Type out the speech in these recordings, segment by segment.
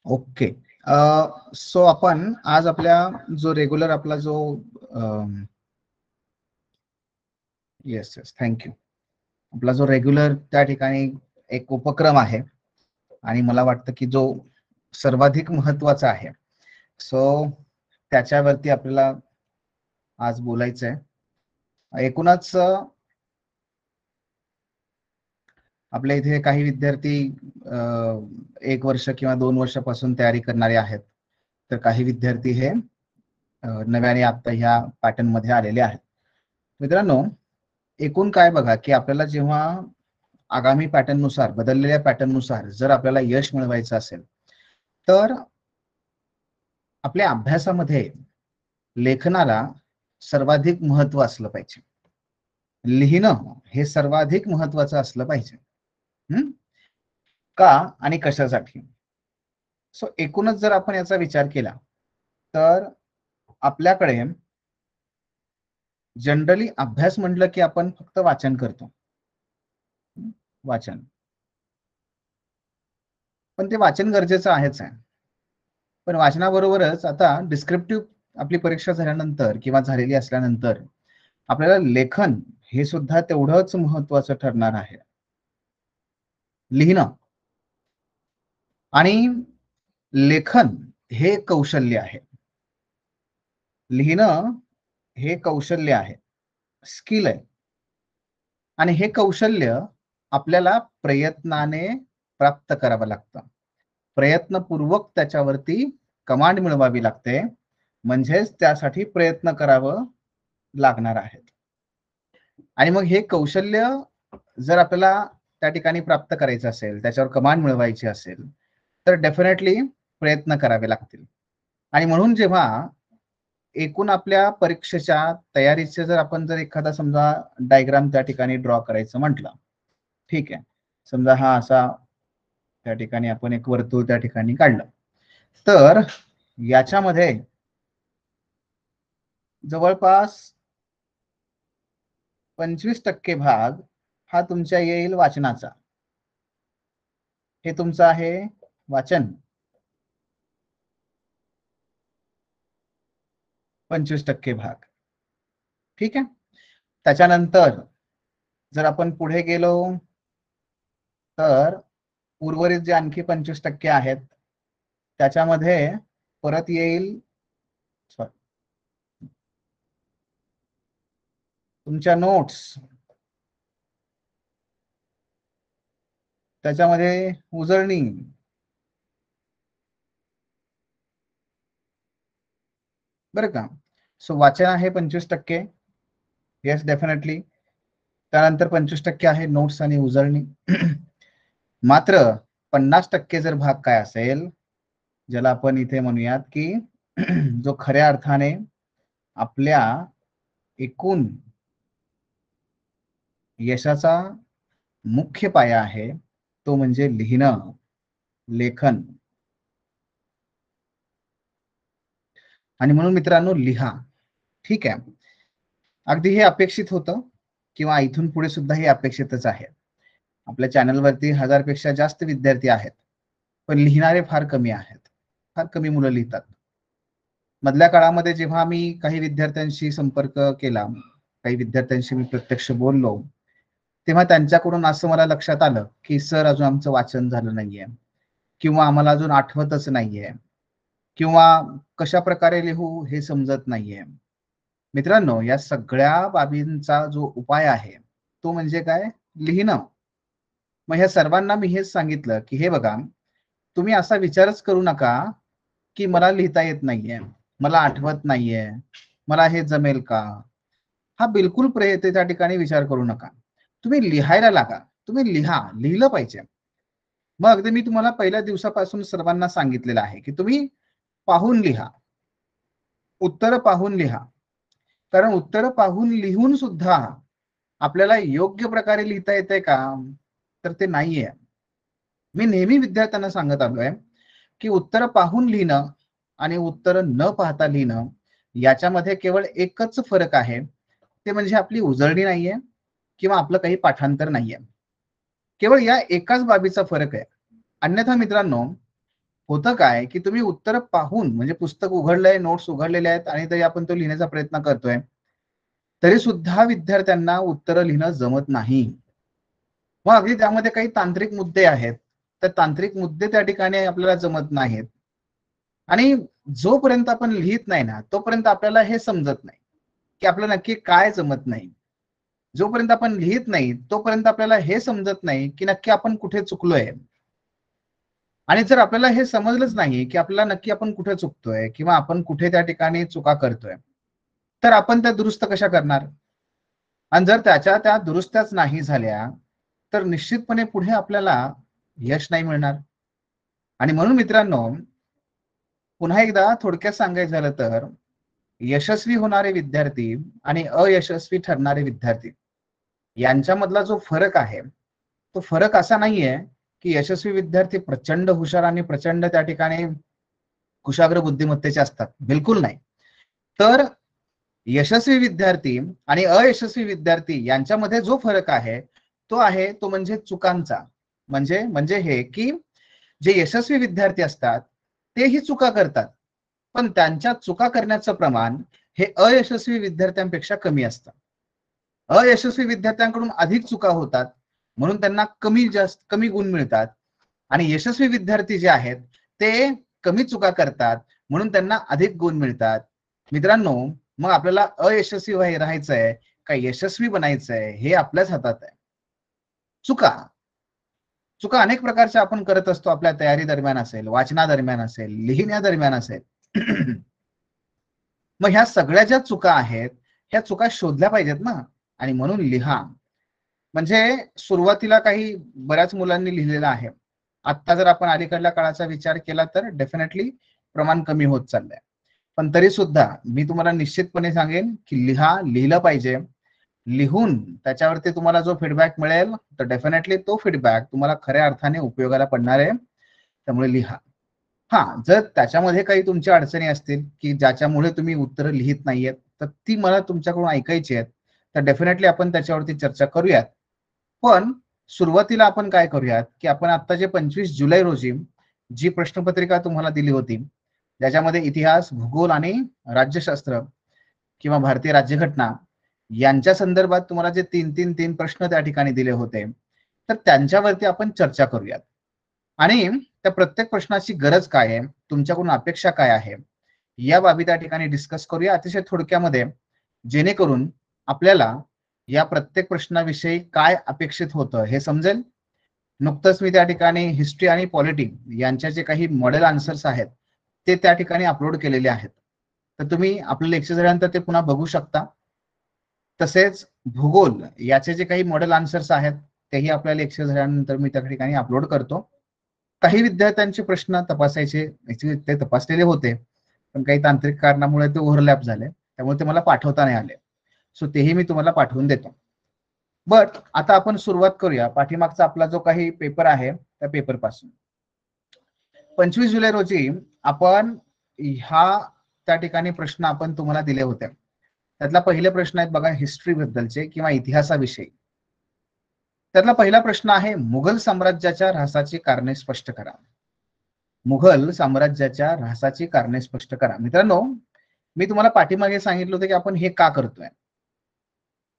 Okay. So आपण आज आपल्या जो रेग्युलर आपला जो येस येस थँक्यू, आपला जो रेग्युलर त्या ठिकाणी एक उपक्रम आहे आणि मला वाटतं की जो सर्वाधिक महत्वाचा आहे, सो त्याच्यावरती आपल्याला आज बोलायचं आहे. एकूणच आपल्या इथे काही विद्यार्थी 1 वर्ष किंवा 2 वर्षापासून तयारी करणारे आहेत, तर काही विद्यार्थी हे नव्याने आता ह्या पॅटर्न मध्ये आलेले आहेत. मित्रांनो, एकूण काय बघा की आपल्याला जेव्हा आगामी पॅटर्न नुसार, बदललेल्या पॅटर्न नुसार जर आपल्याला यश मिळवायचं असेल, तर आपल्या अभ्यासामध्ये लेखनाला सर्वाधिक महत्व असलं पाहिजे. लिहिणं हे सर्वाधिक महत्वाचं असलं पाहिजे. का आणि कशासाठी? सो एकूणच जर आपण याचा विचार केला तर आपल्याकडे जनरली अभ्यास म्हटलं की आपण फक्त वाचन करतो, वाचन. पण ते वाचन गरजेचं आहेच आहे. पण वाचनाबरोबरच आता डिस्क्रिप्टिव्ह आपली परीक्षा झाल्यानंतर किंवा झालेली असल्यानंतर आपल्याला लेखन हे सुद्धा तेवढंच महत्वाचं ठरणार आहे. लिहिणं आणि लेखन हे कौशल्य आहे. लिहिणं हे कौशल्य आहे, स्किल आहे. आणि हे कौशल्य आपल्याला प्रयत्नाने प्राप्त करावं लागतं. प्रयत्नपूर्वक त्याच्यावरती कमांड मिळवावी लागते, म्हणजेच त्यासाठी प्रयत्न करावं लागणार आहेत. आणि मग हे कौशल्य जर आपल्याला त्या ठिकाणी प्राप्त करायचं असेल, त्याच्यावर कमांड मिळवायची असेल, तर डेफिनेटली प्रयत्न करावे लागतील. आणि म्हणून जेव्हा एकूण आपल्या परीक्षेच्या तयारीचे जर आपण जर एखादा समजा डायग्राम त्या ठिकाणी ड्रॉ करायचं म्हटलं, ठीक आहे, समजा हा असा त्या ठिकाणी आपण एक वर्तुळ त्या ठिकाणी काढलं, तर याच्यामध्ये जवळपास 25% भाग हा तुमच्या येईल वाचनाचा. हे तुमचं आहे वाचन. 25% भाग, ठीक आहे. त्याच्यानंतर जर आपण पुढे गेलो तर उर्वरित जे आणखी 25% आहेत त्याच्यामध्ये परत येईल तुमच्या नोट्स, त्याच्यामध्ये उजळणी, बरं का. सो वाचन आहे 25%, येस डेफिनेटली. त्यानंतर 25% आहे नोट्स आणि उजळणी. मात्र 50% जर भाग काय असेल, ज्याला आपण इथे म्हणूयात की जो खऱ्या अर्थाने आपल्या एकूण यशाचा मुख्य पाया आहे, तो म्हणजे लिहिणं, लेखन. आणि म्हणून मित्रांनो, लिहा, ठीक आहे. अगदी हे अपेक्षित होतं किंवा इथून पुढे सुद्धा हे अपेक्षितच आहे. आपल्या चॅनलवरती 1000 पेक्षा जास्त विद्यार्थी आहेत, पण लिहिणारे फार कमी आहेत. फार कमी मुलं लिहितात. मधल्या काळामध्ये जेव्हा मी काही विद्यार्थ्यांशी संपर्क केला, काही विद्यार्थ्यांशी मी प्रत्यक्ष बोललो, तेव्हा त्यांच्याकडून असं मला लक्षात आलं की सर अजून आमचं वाचन झालं नाहीये, किंवा आम्हाला अजून आठवतच नाहीये, किंवा कशा प्रकारे लिहू हे समजत नाहीये. मित्रांनो, या सगळ्या बाबींचा जो उपाय आहे तो म्हणजे काय? लिहिणं. मग ह्या सर्वांना मी हेच सांगितलं की हे बघा, तुम्ही असा विचारच करू नका की मला लिहिता येत नाहीये, मला आठवत नाहीये, मला हे जमेल का. हा बिलकुल त्या ठिकाणी विचार करू नका. तुम्ही लिहायला लागा, तुम्ही लिहा, लिहिलं पाहिजे. मग अगदी मी तुम्हाला पहिल्या दिवसापासून सर्वांना सांगितलेलं आहे की तुम्ही पाहून लिहा, उत्तर पाहून लिहा. कारण उत्तर पाहून लिहून सुद्धा आपल्याला योग्य प्रकारे लिहिता येते का, तर ते नाहीये. मी नेहमी विद्यार्थ्यांना सांगत आलोय की उत्तर पाहून लिहिणं आणि उत्तर न पाहता लिहिणं याच्यामध्ये केवळ एकच फरक आहे, ते म्हणजे आपली उजळणी नाहीये किंवा आपलं काही पाठांतर नाहीये. केवळ या एकाच बाबीचा फरक आहे. अन्यथा मित्रांनो, होतं काय की तुम्ही उत्तर पाहून म्हणजे पुस्तक उघडलंय, नोट्स उघडलेले आहेत आणि तरी आपण तो लिहिण्याचा प्रयत्न करतोय, तरी सुद्धा विद्यार्थ्यांना उत्तर लिहिणं जमत नाही. मग अगदी त्यामध्ये काही तांत्रिक मुद्दे आहेत, तर तांत्रिक मुद्दे त्या ठिकाणी आपल्याला जमत नाहीत आणि जोपर्यंत आपण लिहित नाही ना तोपर्यंत आपल्याला हे समजत नाही की आपल्याला नक्की काय जमत नाही. जोपर्यंत आपण लिहित नाही तोपर्यंत आपल्याला हे समजत नाही की नक्की आपण कुठे चुकलोय. आणि जर आपल्याला हे समजलंच नाही की आपल्याला नक्की आपण कुठे चुकतोय किंवा आपण कुठे त्या ठिकाणी चुका करतोय, तर आपण त्या दुरुस्त कशा करणार? आणि जर त्या दुरुस्त्याच नाही झाल्या तर निश्चितपणे पुढे आपल्याला यश नाही मिळणार. आणि म्हणून मित्रांनो, पुन्हा एकदा थोडक्यात सांगायचं झालं तर यशस्वी होणारे विद्यार्थी आणि अयशस्वी ठरणारे विद्यार्थी यांच्यामधला जो फरक आहे तो फरक असा नाहीये की यशस्वी विद्यार्थी प्रचंड हुशार आणि प्रचंड त्या ठिकाणी कुशाग्र बुद्धिमत्तेचे असतात. बिलकुल नाही. तर यशस्वी विद्यार्थी आणि अयशस्वी विद्यार्थी यांच्यामध्ये जो फरक आहे तो म्हणजे चुकांचा. म्हणजे हे की जे यशस्वी विद्यार्थी असतात तेही चुका करतात, पण त्यांच्या चुका करण्याचं प्रमाण हे अयशस्वी विद्यार्थ्यांपेक्षा कमी असतं. अयशस्वी विद्यार्थ्यांकडून अधिक चुका होतात म्हणून त्यांना कमी गुण मिळतात आणि यशस्वी विद्यार्थी जे आहेत ते कमी चुका करतात म्हणून त्यांना अधिक गुण मिळतात. मित्रांनो, मग आपल्याला अयशस्वी राहायचंय का यशस्वी बनायचंय हे आपल्याच हातात आहे. चुका चुका अनेक प्रकारच्या आपण करत असतो. आपल्या तयारी दरम्यान असेल, वाचना दरम्यान असेल, लिहिण्या दरम्यान असेल. मग ह्या सगळ्या ज्या चुका आहेत ह्या चुका शोधल्या पाहिजेत ना. आणि म्हणून लिहा. म्हणजे सुरुवातीला काही बऱ्याच मुलांनी लिहिलेलं आहे. आता जर आपण अलीकडल्या काळाचा विचार केला तर डेफिनेटली प्रमाण कमी होत चाललंय. पण तरी सुद्धा मी तुम्हाला निश्चितपणे सांगेन की लिहिलं पाहिजे. लिहून त्याच्यावरती तुम्हाला जो फीडबॅक मिळेल तर डेफिनेटली तो फीडबॅक तुम्हाला खऱ्या अर्थाने उपयोगाला पडणार आहे. त्यामुळे लिहा. जर त्याच्यामध्ये काही तुमच्या अडचणी असतील की ज्याच्यामुळे तुम्ही उत्तर लिहित नाहीयेत तर ती मला तुमच्याकडून ऐकायची आहेत, तर डेफिनेटली आपण त्याच्यावरती चर्चा करूयात. पण सुरुवातीला आपण काय करूयात की आपण आता जे 25 जुलै रोजी जी प्रश्नपत्रिका तुम्हाला दिली होती ज्याच्यामध्ये इतिहास, भूगोल आणि राज्यशास्त्र किंवा भारतीय राज्यघटना यांच्या संदर्भात तुम्हाला जे तीन प्रश्न त्या ठिकाणी दिले होते तर त्यांच्यावरती आपण चर्चा करूयात. आणि त्या प्रत्येक प्रश्नाची गरज काय आहे, तुमच्याकडून अपेक्षा काय आहे, या बाबी त्या ठिकाणी डिस्कस करूया अतिशय थोडक्यामध्ये, जेणेकरून आपल्याला या प्रत्येक प्रश्नाविषयी काय अपेक्षित होतं हे समजेल. नुकतंच मी त्या ठिकाणी हिस्ट्री आणि पॉलिटी यांच्या जे काही मॉडेल आन्सर्स आहेत ते त्या ठिकाणी अपलोड केलेले आहेत, तर तुम्ही आपलं लेक्चर झाल्यानंतर ते पुन्हा बघू शकता. तसेच भूगोल याचे जे काही मॉडेल आन्सर्स आहेत तेही आपल्या लेक्चर झाल्यानंतर मी त्या ठिकाणी अपलोड करतो. काही विद्यार्थ्यांचे प्रश्न तपासायचे ते तपासलेले होते, पण काही तांत्रिक कारणामुळे ते ओव्हरलॅप झाले, त्यामुळे ते मला पाठवता नाही आले. सो तेही मी तुम्हाला पाठवून देतो. बट आता आपण सुरुवात करूया पाठीमागचा आपला जो काही पेपर आहे त्या पेपर पासून. 25 जुलै रोजी आपण त्या ठिकाणी प्रश्न आपण तुम्हाला दिले होते. त्यातला पहिले प्रश्न आहेत बघा हिस्ट्री बद्दलचे किंवा इतिहासाविषयी. त्यातला पहिला प्रश्न आहे मुघल साम्राज्याच्या ऱ्हासाची कारणे स्पष्ट करा. मुघल साम्राज्याच्या ऱ्हासाची कारणे स्पष्ट करा. मित्रांनो, मी तुम्हाला पाठीमागे सांगितलं होतं की आपण हे का करतोय.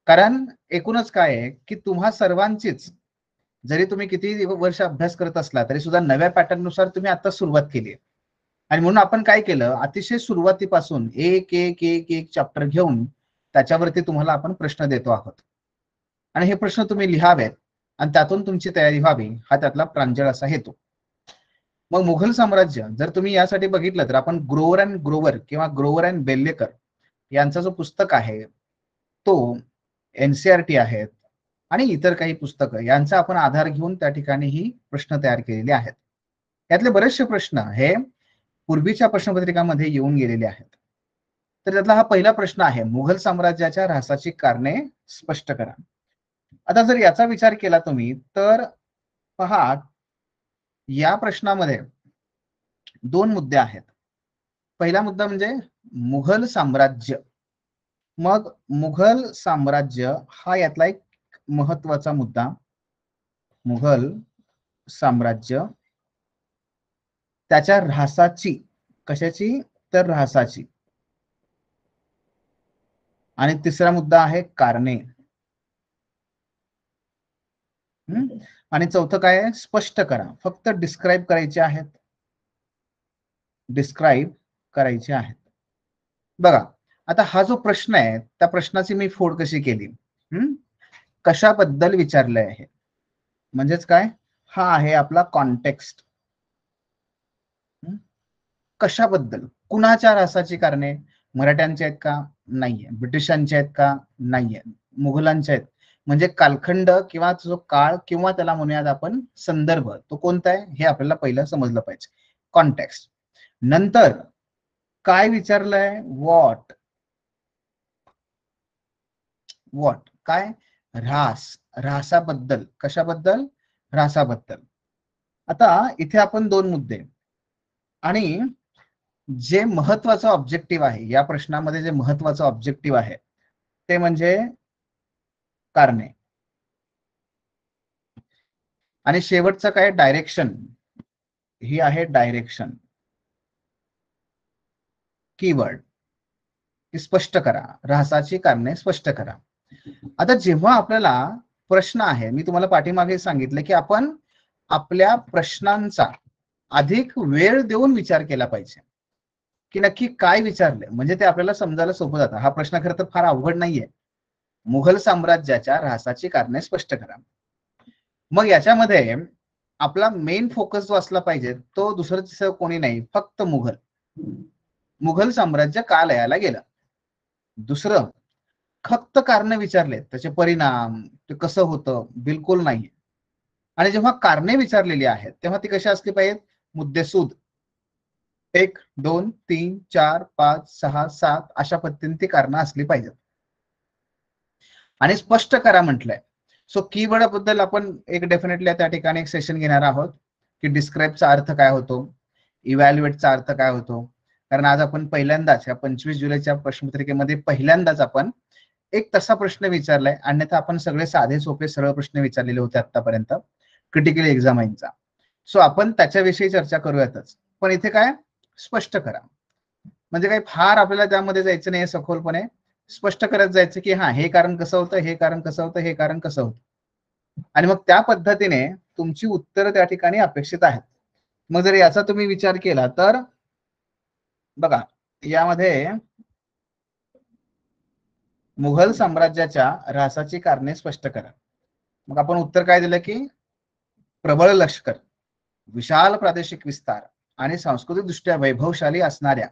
कारण एकूणच काय आहे की तुम्हा सर्वांचीच, जरी तुम्ही किती वर्ष अभ्यास करत असला तरी सुद्धा नव्या पॅटर्न नुसार तुम्ही आता सुरुवात केली. आणि म्हणून आपण काय केलं, अतिशय सुरुवातीपासून एक एक एक एक चॅप्टर घेऊन त्याच्यावरती तुम्हाला आपण प्रश्न देतो आहोत. आणि हे प्रश्न तुम्ही लिहावेत आणि त्यातून तुमची तयारी व्हावी हा त्यातला प्रांजळ असा हेतू. मग मुघल साम्राज्य जर तुम्ही यासाठी बघितलं तर आपण ग्रोवर अँड ग्रोवर किंवा ग्रोवर अँड बेल्लेकर यांचा जो पुस्तक आहे तो NCERT आहेत आणि इतर काही पुस्तकं यांचा आपण आधार घेऊन त्या ठिकाणी ही प्रश्न तयार केलेले आहेत. यातले बरेचसे प्रश्न हे पूर्वीच्या प्रश्नपत्रिकामध्ये येऊन गेलेले आहेत. तर त्यातला हा पहिला प्रश्न आहे मुघल साम्राज्याच्या ऱ्हासाची कारणे स्पष्ट करा. आता जर याचा विचार केला तुम्ही तर पहा, या प्रश्नामध्ये दोन मुद्दे आहेत. पहिला मुद्दा म्हणजे मुघल साम्राज्य. मग मुघल साम्राज्य हा यातला एक महत्वाचा मुद्दा. मुघल साम्राज्य त्याच्या ऱ्हासाची, कशाची तर ऱ्हासाची. आणि तिसरा मुद्दा आहे कारणे. आणि चौथं काय आहे, स्पष्ट करा. फक्त डिस्क्राईब करायचे आहेत, डिस्क्राईब करायचे आहेत. बघा आता हा जो प्रश्न आहे त्या प्रश्नाची मी फोड कशी केली, कशाबद्दल विचारलंय आहे, म्हणजेच काय, हा आहे आपला कॉन्टेक्स्ट. कशाबद्दल, कुणाच्या ऱ्हासाची कारणे, मराठ्यांचे आहेत का, नाहीये. ब्रिटिशांचे आहेत का, नाहीये. मुघलांचे आहेत. म्हणजे कालखंड किंवा जो काळ किंवा त्याला म्हणूयात आपण संदर्भ, तो कोणता आहे हे आपल्याला पहिलं समजलं पाहिजे, कॉन्टेक्स्ट. नंतर काय विचारलंय, व्हॉट, व्हॉट काय, ऱ्हास, ऱ्हासाबद्दल. कशाबद्दल, ऱ्हासाबद्दल. आता इथे आपण दोन मुद्दे, आणि जे महत्वाचं ऑब्जेक्टिव्ह आहे या प्रश्नामध्ये, जे महत्वाचं ऑब्जेक्टिव्ह आहे ते म्हणजे कारणे. आणि शेवटचं काय, डायरेक्शन. ही आहे डायरेक्शन, कीवर्ड, की स्पष्ट करा, ऱ्हासाची कारणे स्पष्ट करा. आता जेव्हा आपल्याला प्रश्न आहे, मी तुम्हाला पाठीमागे सांगितलं की आपण आपल्या प्रश्नांचा अधिक वेळ देऊन विचार केला पाहिजे, की नक्की काय विचारले, म्हणजे ते आपल्याला समजायला सोपं जातं. हा प्रश्न खरं तर फार अवघड नाहीये. मुघल साम्राज्याच्या ऱ्हासाची कारणे स्पष्ट करा. मग याच्यामध्ये आपला मेन फोकस जो असला पाहिजे तो दुसरं तिसरं कोणी नाही, फक्त मुघल. मुघल साम्राज्य का लयाला गेलं. दुसरं फक्त कारण विचारले, त्याचे परिणाम, ते कसं होतं, बिलकुल नाही. आणि जेव्हा कारणे विचारलेली आहेत तेव्हा ती कशी असली पाहिजेत, मुद्देसूद. 1 2 3 4 5 6 7 अशा पद्धतीने ती कारणं असली पाहिजेत. आणि स्पष्ट करा म्हटलंय. सो कीवर्ड बद्दल आपण एक डेफिनेटली त्या ठिकाणी एक सेशन घेणार आहोत, की डिस्क्राईबचा अर्थ काय होतो, इव्हॅल्युएटचा अर्थ काय होतो. कारण आज आपण पहिल्यांदाच या 25 जुलैच्या प्रश्नपत्रिकेमध्ये पहिल्यांदाच आपण एक तसा प्रश्न विचारलाय, अन्यथा आपण सगळे साधे सोपे सरळ प्रश्न विचारलेले होते आतापर्यंत क्रिटिकल एक्झामाइनचा. सो आपण त्याच्याविषयी चर्चा करूयातच, पण इथे काय, स्पष्ट करा. म्हणजे काही फार आपल्याला त्यामध्ये जायचं नाही सखोलपणे, स्पष्ट करत जायचं की हा हे कारण कसं होतं, हे कारण कसं होतं, हे कारण कसं होतं. आणि मग त्या पद्धतीने तुमची उत्तरं त्या ठिकाणी अपेक्षित आहेत. मग जर याचा तुम्ही विचार केला तर बघा, यामध्ये मुघल साम्राज्याच्या ऱ्हासाची कारणे स्पष्ट करा. मग आपण उत्तर काय दिलं की प्रबळ लष्कर, विशाल प्रादेशिक विस्तार आणि सांस्कृतिक दृष्ट्या वैभवशाली असणाऱ्या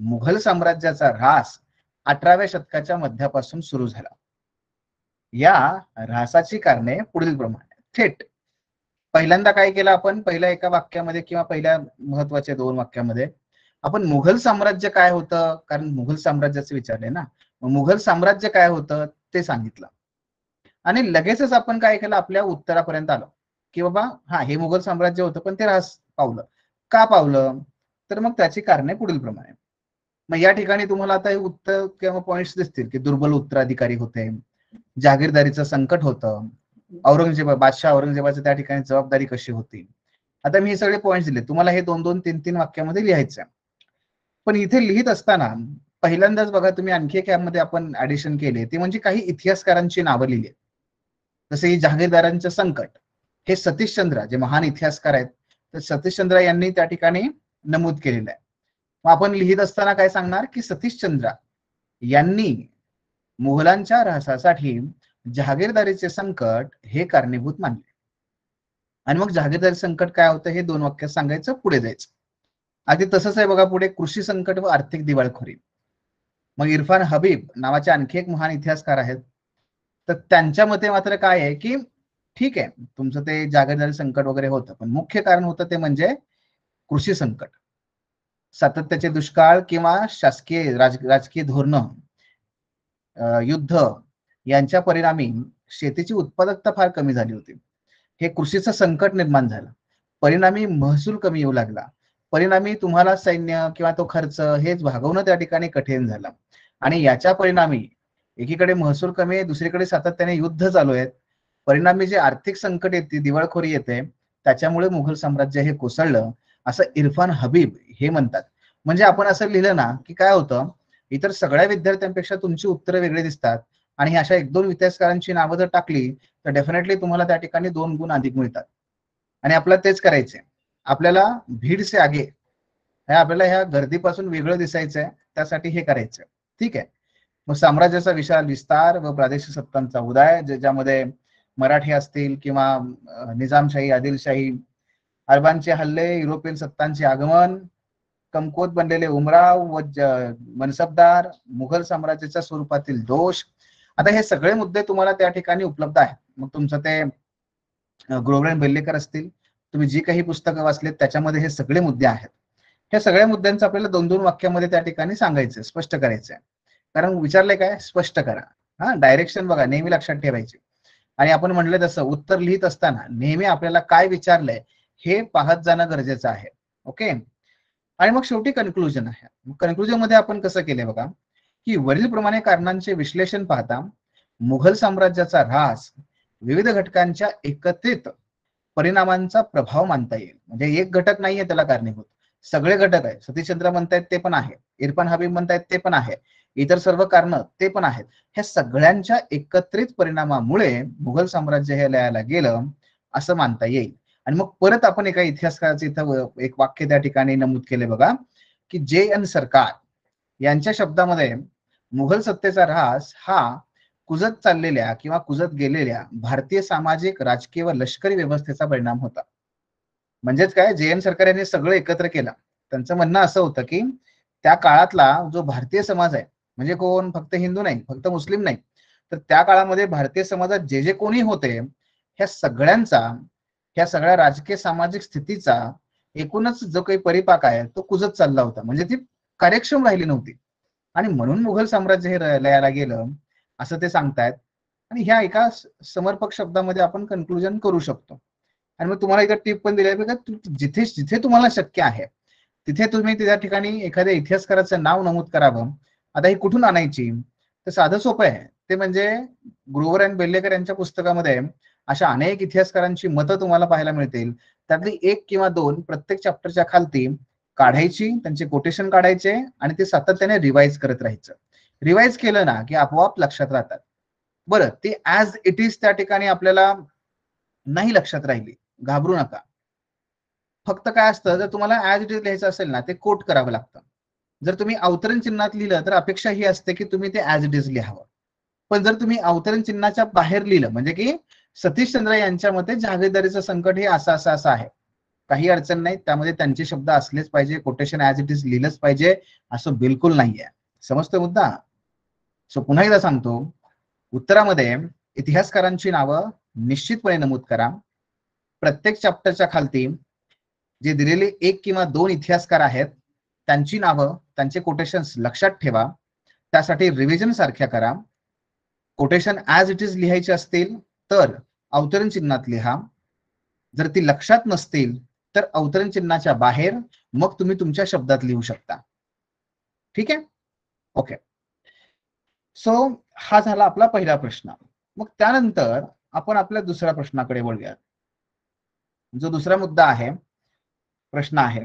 मुघल साम्राज्याचा ऱ्हास 18व्या शतकाच्या मध्यापासून सुरू झाला. या ऱ्हासाची कारणे पुढील प्रमाणे. थेट पहिल्यांदा काय केलं आपण, पहिल्या एका वाक्यामध्ये किंवा पहिल्या महत्वाच्या 2 वाक्यामध्ये आपण मुघल साम्राज्य काय होतं, कारण मुघल साम्राज्याचे विचारले ना, मुघल साम्राज्य काय होतं ते सांगितलं. आणि लगेचच आपण काय केलं, आपल्या उत्तरापर्यंत आलो की बाबा हा हे मुघल साम्राज्य होतं पण ते ऱ्हास पावलं. का पावलं, तर मग त्याची कारणे पुढील प्रमाणे. मग या ठिकाणी तुम्हाला आता हे उत्तर किंवा पॉइंट्स दिसतील की दुर्बल उत्तराधिकारी होते, जहागीरदारीचं संकट होतं, बादशाह औरंगजेबाची त्या ठिकाणी जबाबदारी कशी होती. आता मी हे सगळे पॉइंट्स दिले तुम्हाला, हे 2-2 3-3 वाक्यामध्ये लिहायचं. पण इथे लिहित असताना पहिल्यांदाच बघा तुम्ही आणखी एक यामध्ये आपण ऍडिशन केले, ते म्हणजे काही इतिहासकारांची नावं लिहिली. जसे की जहागीरदारांचं संकट, हे सतीशचंद्र जे महान इतिहासकार आहेत, तर सतीशचंद्र यांनी त्या ठिकाणी नमूद केलेलं आहे. मग आपण लिहित असताना काय सांगणार की सतीशचंद्र यांनी मुघलांच्या ऱ्हासासाठी जहागीरदारीचे संकट हे कारणीभूत मानले. आणि मग जहागीरदारी संकट काय होतं हे 2 वाक्यात सांगायचं, पुढे जायचं. अगदी तसंच आहे बघा पुढे, कृषी संकट व आर्थिक दिवाळखोरी. मग इरफान हबीब नावाचे आणखी एक महान इतिहासकार आहेत, तर त्यांच्या मते मात्र काय आहे की ठीक आहे तुमचं ते जहागीरदारी संकट वगैरे होतं, पण मुख्य कारण होतं ते म्हणजे कृषी संकट. सातत्याचे दुष्काळ किंवा शासकीय राजकीय धोरणं, युद्ध यांच्या परिणामी शेतीची उत्पादकता फार कमी झाली होती. हे कृषीचं संकट निर्माण झालं, परिणामी महसूल कमी येऊ लागला, परिणामी तुम्हाला सैन्य किंवा तो खर्च हेच भागवणं त्या ठिकाणी कठीण झालं. आणि याच्या परिणामी एकीकडे महसूल कमी आहे, दुसरीकडे सातत्याने युद्ध चालू आहेत, परिणामी जे आर्थिक संकट येते, दिवाळखोरी येते, त्याच्यामुळे मुघल साम्राज्य हे कोसळलं. असं इरफान हबीब हे म्हणतात. म्हणजे आपण असं लिहिलं ना की काय होतं, इतर सगळ्या विद्यार्थ्यांपेक्षा तुमची उत्तरं वेगळी दिसतात आणि अशा 1-2 इतिहासकारांची नावं जर टाकली तर डेफिनेटली तुम्हाला त्या ठिकाणी 2 गुण अधिक मिळतात. आणि आपल्याला तेच करायचंय. आपल्याला भीड से आगे, आपल्याला ह्या गर्दीपासून वेगळं दिसायचंय, त्यासाठी हे करायचंय. ठीक आहे. मग साम्राज्याचा विशाल विस्तार व प्रादेशिक सत्तांचा उदय, ज्यामध्ये मराठी असतील किंवा निजामशाही, आदिलशाही, अरबांचे हल्ले, युरोपियन सत्तांचे आगमन, कमकुवत बनलेले उमराव व मनसबदार, मुघल साम्राज्याच्या स्वरूपातील दोष. आता हे सगळे मुद्दे तुम्हाला त्या ठिकाणी उपलब्ध आहेत. मग तुमचं ते ग्रोव्हर बेल्लेकर असतील, तुम्ही जी काही पुस्तकं वाचलीत त्याच्यामध्ये हे सगळे मुद्दे आहेत. ह्या सगळ्या मुद्द्यांचं आपल्याला 2-2 वाक्यामध्ये त्या ठिकाणी सांगायचं, स्पष्ट करायचंय. कारण विचारलंय काय, स्पष्ट करा. हा, डायरेक्शन बघा नेहमी लक्षात ठेवायची. आणि आपण म्हणलं तसं उत्तर लिहित असताना नेहमी आपल्याला काय विचारलंय हे पाहत जाणं गरजेचं आहे. ओके. आणि मग शेवटी कन्क्लुजन आहे. कन्क्लुजन मध्ये आपण कसं केलंय बघा, की वरील प्रमाणे कारणांचे विश्लेषण पाहता मुघल साम्राज्याचा ऱ्हास विविध घटकांच्या एकत्रित परिणामांचा प्रभाव मानता येईल. म्हणजे एक घटक नाहीये त्याला कारणीभूत, सगळे घटक आहे. सतीशचंद्र म्हणतायत ते पण आहे, इरफान हबीब म्हणतायत ते पण आहे, इतर सर्व कारण ते पण आहेत. ह्या सगळ्यांच्या एकत्रित परिणामामुळे मुघल साम्राज्य हे लयाला गेलं असं मानता येईल. आणि मग परत आपण एका इतिहासकाराचं इथं एक वाक्य त्या ठिकाणी नमूद केले बघा, की J.N. सरकार यांच्या शब्दामध्ये मुघल सत्तेचा ऱ्हास हा कुजत चाललेल्या किंवा कुजत गेलेल्या भारतीय सामाजिक, राजकीय व लष्करी व्यवस्थेचा परिणाम होता. म्हणजेच काय, J.N. सरकार यांनी सगळं एकत्र केलं. त्यांचं म्हणणं असं होतं की त्या काळातला जो भारतीय समाज आहे, म्हणजे कोण, फक्त हिंदू नाही, फक्त मुस्लिम नाही, तर त्या काळामध्ये भारतीय समाजात जे जे कोणी होते ह्या सगळ्यांचा, ह्या सगळ्या राजकीय सामाजिक स्थितीचा एकूणच जो काही परिपाक आहे तो कुजत चालला होता. म्हणजे ती कार्यक्षम राहिली नव्हती आणि म्हणून मुघल साम्राज्य हे लयाला गेलं असं ते सांगतायत. आणि ह्या एका समर्पक शब्दामध्ये आपण कन्क्लुजन करू शकतो. आणि मग तुम्हाला एक टिप पण दिली आहे, जिथे जिथे तुम्हाला शक्य आहे तिथे तुम्ही त्या ठिकाणी एखाद्या इतिहासकाराचं नाव नमूद करावं. आता ही कुठून आणायची, तर साधं सोपं आहे. ते म्हणजे ग्रोव्हर अँड बेल्लेकर यांच्या पुस्तकामध्ये अशा अनेक इतिहासकारांची मतं तुम्हाला पाहायला मिळतील. त्यातली 1 किंवा 2 प्रत्येक चॅप्टरच्या खालती काढायची, त्यांचे कोटेशन काढायचे आणि ते सातत्याने रिवाइज करत राहायचं. रिवाइज केलं ना की आपोआप लक्षात राहतात. बरं, ते ऍज इट इज त्या ठिकाणी आपल्याला नाही लक्षात राहिली, घाबरू नका. फक्त काय असतं, जर तुम्हाला ऍज इट इज लिहायचं असेल ना ते कोट करावं लागतं. जर तुम्ही अवतरण चिन्हात लिहिलं तर अपेक्षा ही असते की तुम्ही ते ऍज इट इज लिहावं. पण जर तुम्ही अवतरण चिन्हाच्या बाहेर लिहिलं, म्हणजे की सतीशचंद्र यांच्या मते जहागीरदारीचं संकट हे असं असं असं आहे, काही अडचण नाही, त्यामध्ये त्यांचे शब्द असलेच पाहिजे, कोटेशन ऍज इट इज लिहिलंच पाहिजे असं बिलकुल नाहीये. समजतो मुद्दा? सो पुन्हा एकदा सांगतो, उत्तरामध्ये इतिहासकारांची नावं निश्चितपणे नमूद करा. प्रत्येक चॅप्टरच्या खालती जे दिलेले 1 किंवा 2 इतिहासकार आहेत त्यांची नावं, त्यांचे कोटेशन्स लक्षात ठेवा. त्यासाठी रिव्हिजन सारख्या करा. कोटेशन ऍज इट इज लिहायचे असतील तर अवतरण चिन्हात लिहा. जर ती लक्षात नसतील तर अवतरण चिन्हाच्या बाहेर मग तुम्ही तुमच्या शब्दात लिहू शकता. ठीक आहे? ओके. सो हा झाला आपला पहिला प्रश्न. मग त्यानंतर आपण आपल्या दुसऱ्या प्रश्नाकडे वळूया. जो दुसरा मुद्दा आहे, प्रश्न आहे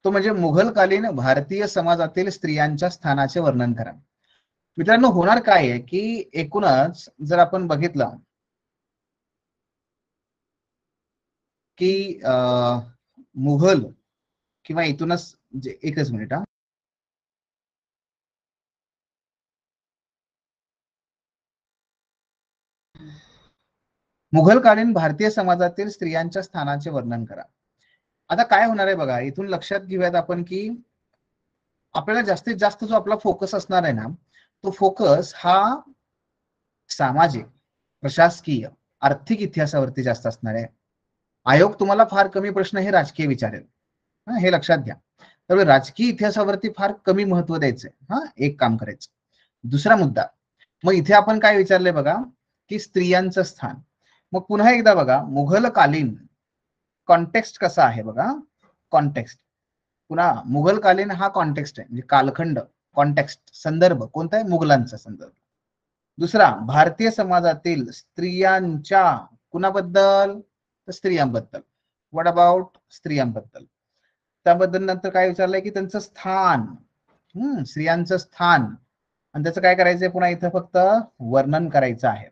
तो म्हणजे मुघलकालीन भारतीय समाजातील स्त्रियांच्या स्थानाचे वर्णन करा. मित्रांनो, होणार काय आहे की एकूणच जर आपण बघितलं की मुघल किंवा इथूनच एकच मिनिट हा, मुघलकालीन भारतीय समाजातील स्त्रियांच्या स्थानाचे वर्णन करा. आता काय होणार आहे बघा, इथून लक्षात घेऊयात आपण की आपल्याला जास्तीत जास्त जो आपला फोकस असणार आहे ना, तो फोकस हा सामाजिक, प्रशासकीय, आर्थिक इतिहासावरती जास्त असणार आहे. आयोग तुम्हाला फार कमी प्रश्न हे राजकीय विचारेल, हे लक्षात घ्या. त्यामुळे राजकीय इतिहासावरती फार कमी महत्व द्यायचंय. एक काम करायचं. दुसरा मुद्दा, मग इथे आपण काय विचारलंय बघा की स्त्रियांचं स्थान. मग पुन्हा एकदा बघा, मुघलकालीन कॉन्टेक्स्ट कसा आहे बघा. कॉन्टेक्स्ट पुन्हा मुघलकालीन हा कॉन्टेक्स्ट आहे, म्हणजे कालखंड, कॉन्टेक्स्ट, संदर्भ कोणता आहे, मुघलांचा संदर्भ. दुसरा, भारतीय समाजातील स्त्रियांच्या, कुणाबद्दल, तर स्त्रियांबद्दल. What about, स्त्रियांबद्दल. त्याबद्दल नंतर काय विचारलंय की त्यांचं स्थान, स्त्रियांचं स्थान, आणि त्याचं काय करायचंय पुन्हा इथं फक्त वर्णन करायचं आहे.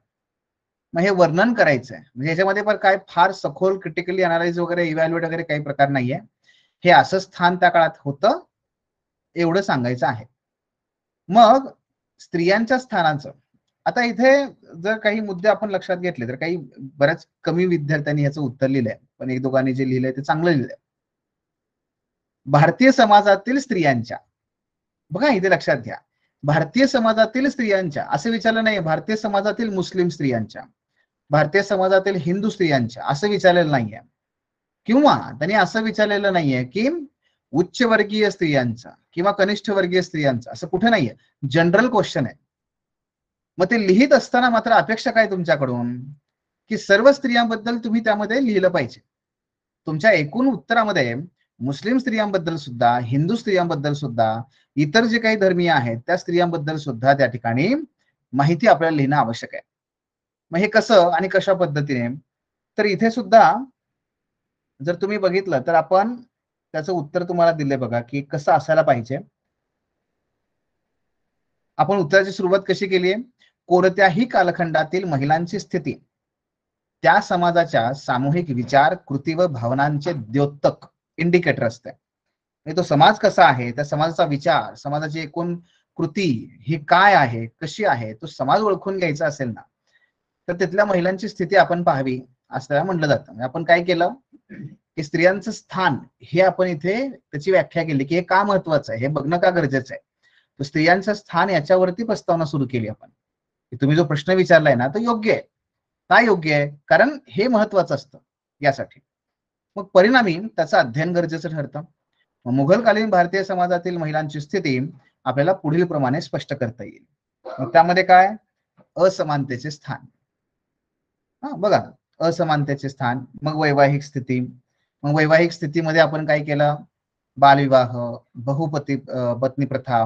मग हे वर्णन करायचं आहे म्हणजे याच्यामध्ये पण काय फार सखोल क्रिटिकली अनालाइज वगैरे इव्हॅल्युएट वगैरे काही प्रकार नाहीये. हे असं स्थान त्या काळात होतं एवढं सांगायचं आहे. मग स्त्रियांच्या स्थानाचं आता इथे जर काही मुद्दे आपण लक्षात घेतले तर काही बऱ्याच कमी विद्यार्थ्यांनी याचं उत्तर लिहिलंय, पण एक दोघांनी जे लिहिलंय ते चांगलं लिहिलंय. भारतीय समाजातील स्त्रियांच्या, बघा इथे लक्षात घ्या, भारतीय समाजातील स्त्रियांच्या असं विचारलं नाही, भारतीय समाजातील मुस्लिम स्त्रियांच्या, भारतीय समाजातील हिंदू स्त्रियांच्या असं विचारलेलं नाहीये, किंवा त्यांनी असं विचारलेलं नाहीये की उच्च वर्गीय स्त्रियांचा किंवा कनिष्ठ वर्गीय स्त्रियांचा, असं कुठे नाहीये, जनरल क्वेश्चन आहे. मग ते लिहित असताना मात्र अपेक्षा काय तुमच्याकडून की सर्व स्त्रियांबद्दल तुम्ही त्यामध्ये लिहिलं पाहिजे. तुमच्या एकूण उत्तरामध्ये मुस्लिम स्त्रियांबद्दल सुद्धा, हिंदू स्त्रियांबद्दल सुद्धा, इतर जे काही धर्मीय आहेत त्या स्त्रियांबद्दल सुद्धा त्या ठिकाणी माहिती आपल्याला लिहिणं आवश्यक आहे. मग हे कसं आणि कशा पद्धतीने, तर इथे सुद्धा जर तुम्ही बघितलं तर आपण त्याचं उत्तर तुम्हाला दिले बघा की कसं असायला पाहिजे. आपण उत्तराची सुरुवात कशी केली आहे, कोणत्याही कालखंडातील महिलांची स्थिती त्या समाजाच्या सामूहिक विचार, कृती व भावनांचे द्योतक इंडिकेटर असते. म्हणजे तो समाज कसा आहे, त्या समाजाचा विचार, समाजाची एकूण कृती ही काय आहे, कशी आहे, तो समाज ओळखून घ्यायचा असेल ना तर तिथल्या महिलांची स्थिती आपण पाहावी असं म्हटलं जातं. आपण काय केलं की स्त्रियांचं स्थान हे आपण इथे त्याची व्याख्या केली की हे का महत्वाचं आहे, हे बघणं का गरजेचं आहे. तर स्त्रियांचं स्थान याच्यावरती प्रस्तावना सुरू केली आपण. तुम्ही जो प्रश्न विचारलाय ना तो योग्य आहे. काय योग्य आहे, कारण हे महत्वाचं असतं यासाठी. मग परिणामी त्याचं अध्ययन गरजेचं ठरतं. मुघलकालीन भारतीय समाजातील महिलांची स्थिती आपल्याला पुढील प्रमाणे स्पष्ट करता येईल. मग त्यामध्ये काय, असमानतेचे स्थान, बघा असमानतेचे स्थान, मग वैवाहिक स्थिती. मग वैवाहिक स्थितीमध्ये आपण काय केलं, बालविवाह, बहुपती पत्नी प्रथा,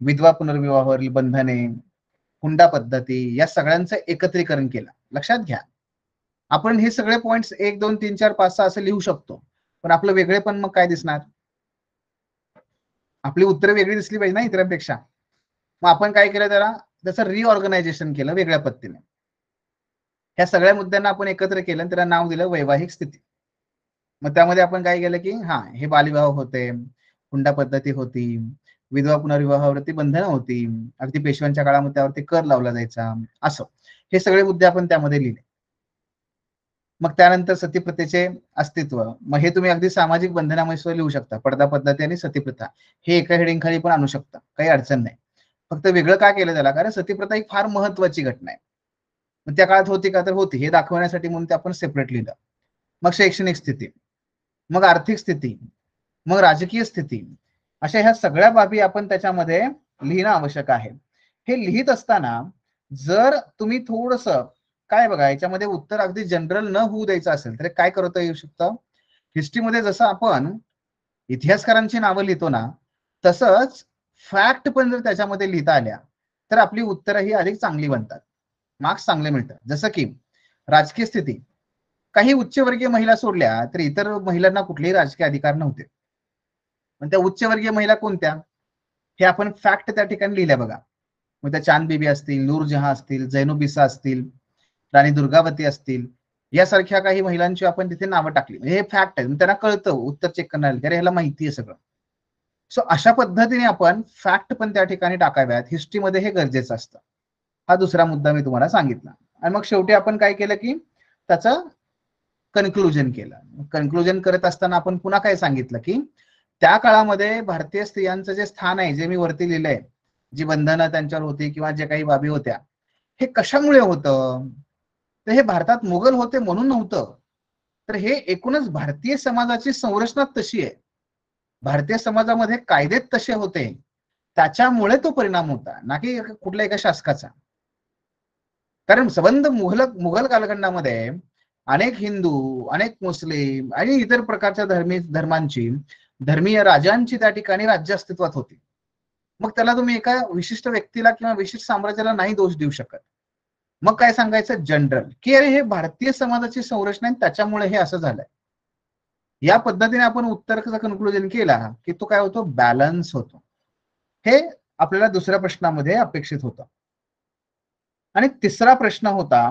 विधवा पुनर्विवाहावरील बंधने, हुंडा पद्धती, या सगळ्यांचं एकत्रीकरण केलं. लक्षात घ्या, आपण हे सगळे पॉइंट्स 1 2 3 4 5 6 असं लिहू शकतो, पण आपलं वेगळे पण मग काय दिसणार, आपली उत्तरं वेगळी दिसली पाहिजे ना इतरांपेक्षा. मग आपण काय केलं, त्याचं रिऑर्गनायझेशन केलं वेगळ्या पद्धतीने. ह्या सगळ्या मुद्द्यांना आपण एकत्र केलं आणि त्याला नाव दिलं वैवाहिक स्थिती. मग त्यामध्ये आपण काय केलं की हे बालविवाह होते, हुंडा पद्धती होती, विधवा पुनर्विवाहावरती बंधनं होती, अगदी पेशव्यांच्या काळामध्ये त्यावरती कर लावला जायचा, असं हे सगळे मुद्दे आपण त्यामध्ये लिहिले. मग त्यानंतर सतीप्रथेचे अस्तित्व, मग हे तुम्ही अगदी सामाजिक बंधनामध्ये लिहू शकता, पडदा पद्धती आणि सतीप्रथा हे एका हेडिंग खाली पण आणू शकता, काही अडचण नाही. फक्त वेगळं का केलं त्याला, कारण सतीप्रथा एक फार महत्वाची घटना आहे. मग त्या काळात होती का, तर होती, हे दाखवण्यासाठी म्हणून ते आपण सेपरेट लिहिलं. मग शैक्षणिक स्थिती, मग आर्थिक स्थिती, मग राजकीय स्थिती, अशा ह्या सगळ्या बाबी आपण त्याच्यामध्ये लिहिणं आवश्यक आहे. हे लिहित असताना जर तुम्ही थोडस काय बघा, याच्यामध्ये उत्तर अगदी जनरल न होऊ द्यायचं असेल तर काय करता येऊ शकतं, हिस्ट्रीमध्ये जसं आपण इतिहासकारांची नावं लिहितो ना, तसंच फॅक्ट पण जर त्याच्यामध्ये लिहिता आल्या तर आपली उत्तरं ही अधिक चांगली बनतात, मार्क्स चांगले मिळतात. जसं की राजकीय स्थिती, काही उच्चवर्गीय महिला सोडल्या तर इतर महिलांना कुठलेही राजकीय अधिकार नव्हते. पण त्या उच्चवर्गीय महिला कोणत्या, हे आपण फॅक्ट त्या ठिकाणी लिहिल्या बघा. मग त्या चांद बीबी असतील, नूरजहां असतील, जैनुबिसा असतील, राणी दुर्गावती असतील, यासारख्या काही महिलांची आपण तिथे नावं टाकली. हे फॅक्ट आहे, त्यांना कळतं उत्तर चेक करणार, अरे ह्याला माहिती आहे सगळं. सो अशा पद्धतीने आपण फॅक्ट पण त्या ठिकाणी टाकाव्यात, हिस्ट्रीमध्ये हे गरजेचं असतं. हा दुसरा मुद्दा मी तुम्हाला सांगितला. आणि मग शेवटी आपण काय केलं की त्याचं कन्क्लुजन केलं. कन्क्लुजन करत असताना आपण पुन्हा काय सांगितलं की त्या काळामध्ये भारतीय स्त्रियांचं जे स्थान आहे, जे मी वरती लिहिलंय, जी बंधनं त्यांच्यावर होती किंवा जे काही बाबी होत्या, हे कशामुळे होतं, तर हे भारतात मुघल होते म्हणून नव्हतं, तर हे एकूणच भारतीय समाजाची संरचना तशी आहे, भारतीय समाजामध्ये कायदे तसे होते, त्याच्यामुळे तो परिणाम होता, ना की कुठल्या एका शासकाचा. कारण संबंध मुघल कालखंडामध्ये अनेक हिंदू, अनेक मुस्लिम आणि इतर प्रकारच्या धर्मांची, धर्मीय राजांची त्या ठिकाणी राज्य अस्तित्वात होती. मग त्याला तुम्ही एका विशिष्ट व्यक्तीला किंवा विशिष्ट साम्राज्याला नाही दोष देऊ शकत. मग काय सांगायचं, जनरल, की अरे हे भारतीय समाजाची संरचना आहे त्याच्यामुळे हे असं झालंय. या पद्धतीने आपण उत्तराचा कन्क्लुजन केला की तो काय होतो, बॅलन्स होतो. हे आपल्याला दुसऱ्या प्रश्नामध्ये अपेक्षित होतं. आणि तिसरा प्रश्न होता,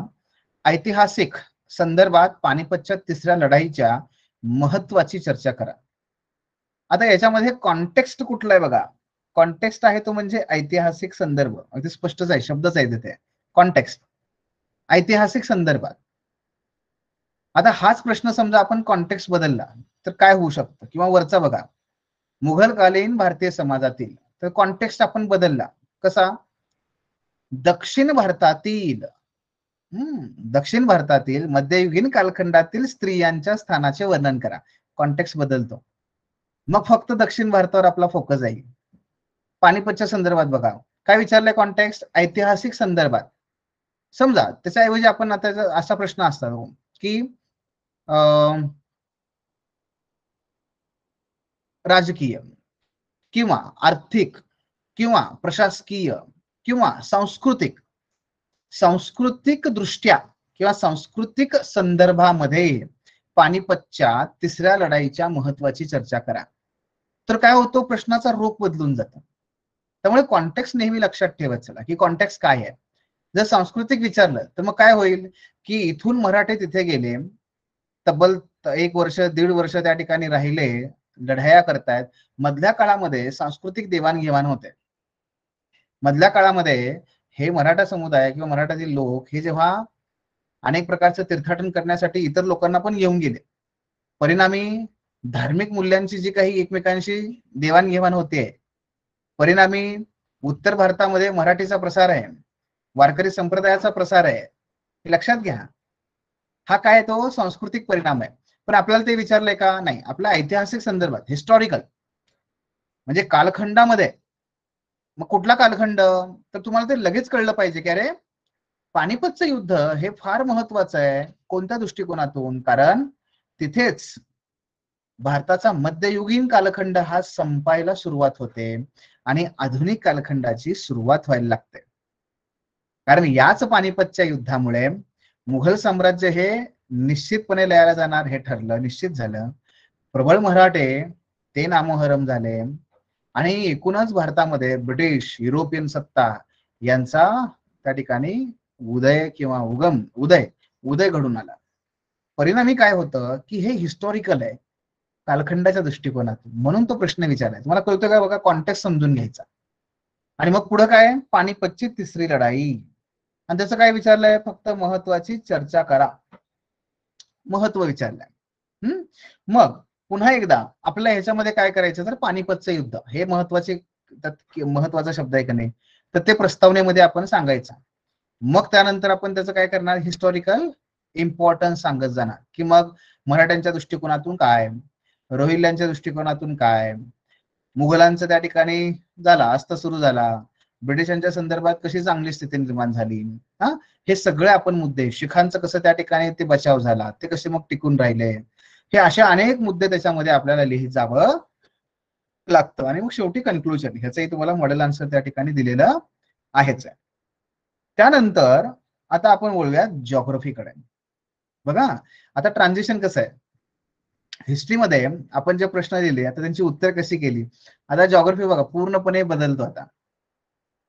ऐतिहासिक संदर्भात पानिपतच्या तिसऱ्या लढाईच्या महत्वाची चर्चा करा. आता याच्यामध्ये कॉन्टेक्स्ट कुठला आहे बघा, कॉन्टेक्स्ट आहे तो म्हणजे ऐतिहासिक संदर्भ, अगदी स्पष्टच आहे, शब्दच आहे तिथे, कॉन्टेक्स्ट, ऐतिहासिक संदर्भात. आता हाच प्रश्न समजा आपण कॉन्टेक्स्ट बदलला तर काय होऊ शकतं, किंवा वरचा बघा, मुघलकालीन भारतीय समाजातील, तर कॉन्टेक्स्ट आपण बदलला कसा, दक्षिण भारतातील दक्षिण भारतातील मध्ययुगीन कालखंडातील स्त्रियांच्या स्थानाचे वर्णन करा. कॉन्टेक्स्ट बदलतो, मग फक्त दक्षिण भारतावर आपला फोकस जाईल. पानिपतच्या संदर्भात बघा काय विचारलंय, कॉन्टेक्स्ट ऐतिहासिक संदर्भात. समजा त्याच्याऐवजी आपण आता असा प्रश्न असतो की राजकीय किंवा आर्थिक किंवा प्रशासकीय किंवा सांस्कृतिक दृष्ट्या किंवा सांस्कृतिक संदर्भामध्ये पानिपतच्या तिसऱ्या लढाईच्या महत्वाची चर्चा करा. तर काय होतो, प्रश्नाचा रूप बदलून जातो. त्यामुळे कॉन्टेक्स्ट नेहमी लक्षात ठेवत चला की कॉन्टेक्स्ट काय आहे. जर सांस्कृतिक विचारलं तर मग काय होईल की इथून मराठे तिथे गेले, तब्बल 1 वर्ष 1.5 वर्ष त्या ठिकाणी राहिले, लढाया करतायत. मधल्या काळामध्ये सांस्कृतिक देवाणघेवाण होते. मधल्या काळामध्ये हे मराठा समुदाय किंवा मराठातील लोक हे जेव्हा अनेक प्रकारचं तीर्थाटन करण्यासाठी इतर लोकांना पण घेऊन गेले, परिणामी धार्मिक मूल्यांची जी काही एकमेकांशी देवाणघेवाण होते, परिणामी उत्तर भारतामध्ये मराठीचा प्रसार आहे, वारकरी संप्रदायाचा प्रसार आहे, हे लक्षात घ्या. हा काय तो सांस्कृतिक परिणाम आहे. पण आपल्याला ते विचारलंय का, नाही. आपल्या ऐतिहासिक संदर्भात, हिस्टॉरिकल म्हणजे कालखंडामध्ये. मग कुठला कालखंड, तर तुम्हाला ते लगेच कळलं पाहिजे की अरे पानिपतचं युद्ध हे फार महत्वाचं आहे. कोणत्या दृष्टिकोनातून, कारण तिथेच भारताचा मध्ययुगीन कालखंड हा संपायला सुरुवात होते आणि आधुनिक कालखंडाची सुरुवात व्हायला लागते. कारण याच पानिपतच्या युद्धामुळे मुघल साम्राज्य हे निश्चितपणे लयाला जाणार हे ठरलं, निश्चित झालं. प्रबळ मराठे ते नामोहरम झाले आणि एकूणच भारतामध्ये ब्रिटिश युरोपियन सत्ता यांचा त्या ठिकाणी उदय किंवा उदय घडून आला. परिणामी काय होतं की हे हिस्टॉरिकल आहे कालखंडाच्या दृष्टिकोनातून, म्हणून तो प्रश्न विचारलाय. तुम्हाला कळतं का बघा, कॉन्टेक्स्ट समजून घ्यायचा. आणि मग पुढे काय, पानिपतची तिसरी लढाई, आणि त्याचं काय विचारलंय, फक्त महत्वाची चर्चा करा, महत्व विचारलंय. मग पुन्हा एकदा आपल्याला ह्याच्यामध्ये काय करायचं, तर पानिपतचं युद्ध हे महत्वाचा शब्द आहे का नाही, तर ते प्रस्तावनेमध्ये आपण सांगायचं. मग त्यानंतर आपण त्याचं काय करणार, हिस्टॉरिकल इम्पॉर्टन्स सांगत जाणार, की मग मराठ्यांच्या दृष्टिकोनातून काय, रोहिल्ल्यांच्या दृष्टिकोनातून काय, मुघलांचं त्या ठिकाणी झाला अस्त सुरू झाला, ब्रिटिशांच्या संदर्भात कशी चांगली स्थिती निर्माण झाली, हे सगळे आपण मुद्दे, शिखांचं कसं त्या ठिकाणी ते बचाव झाला, ते कसे मग टिकून राहिले, हे असे अनेक मुद्दे त्याच्यामध्ये आपल्याला लिहित जावं लागतं. आणि मग शेवटी कन्क्लुजन, ह्याचंही तुम्हाला मॉडेल आन्सर त्या ठिकाणी दिलेलं आहेच आहे. त्यानंतर आता आपण बोलूया जिओग्राफीकडे. बघा आता ट्रान्झिशन कसं आहे, हिस्ट्रीमध्ये आपण जे प्रश्न दिले आता त्यांची उत्तर कशी केली, आता जिओग्राफी बघा पूर्णपणे बदलतो. आता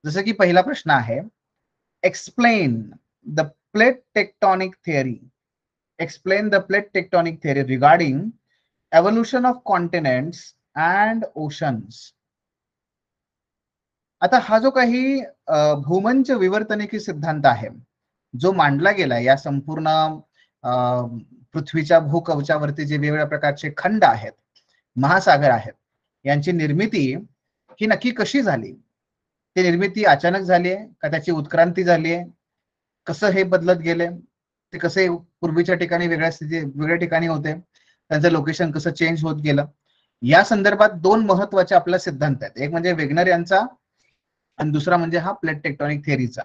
जसं की पहिला प्रश्न आहे, explain the plate tectonic theory, explain the plate tectonic theory regarding evolution of continents and oceans. आता हा जो काही भूमंच विवर्तनिकी सिद्धांत आहे जो मांडला गेला, या संपूर्ण पृथ्वीच्या भूकवचावरती जे वेगवेगळ्या प्रकारचे खंड आहेत, महासागर आहेत, यांची निर्मिती ही नक्की कशी झाली, ती निर्मिती अचानक झाली आहे का त्याची उत्क्रांती झाली आहे, कसं हे बदलत गेले, ते कसे पूर्वीच्या ठिकाणी वेगळ्या ठिकाणी होते, त्यांचं लोकेशन कसं चेंज होत गेलं, या संदर्भात दोन महत्वाचे आपला सिद्धांत आहेत. एक म्हणजे वेगनर यांचा आणि दुसरा म्हणजे हा प्लेट टेक्टॉनिक थिअरीचा.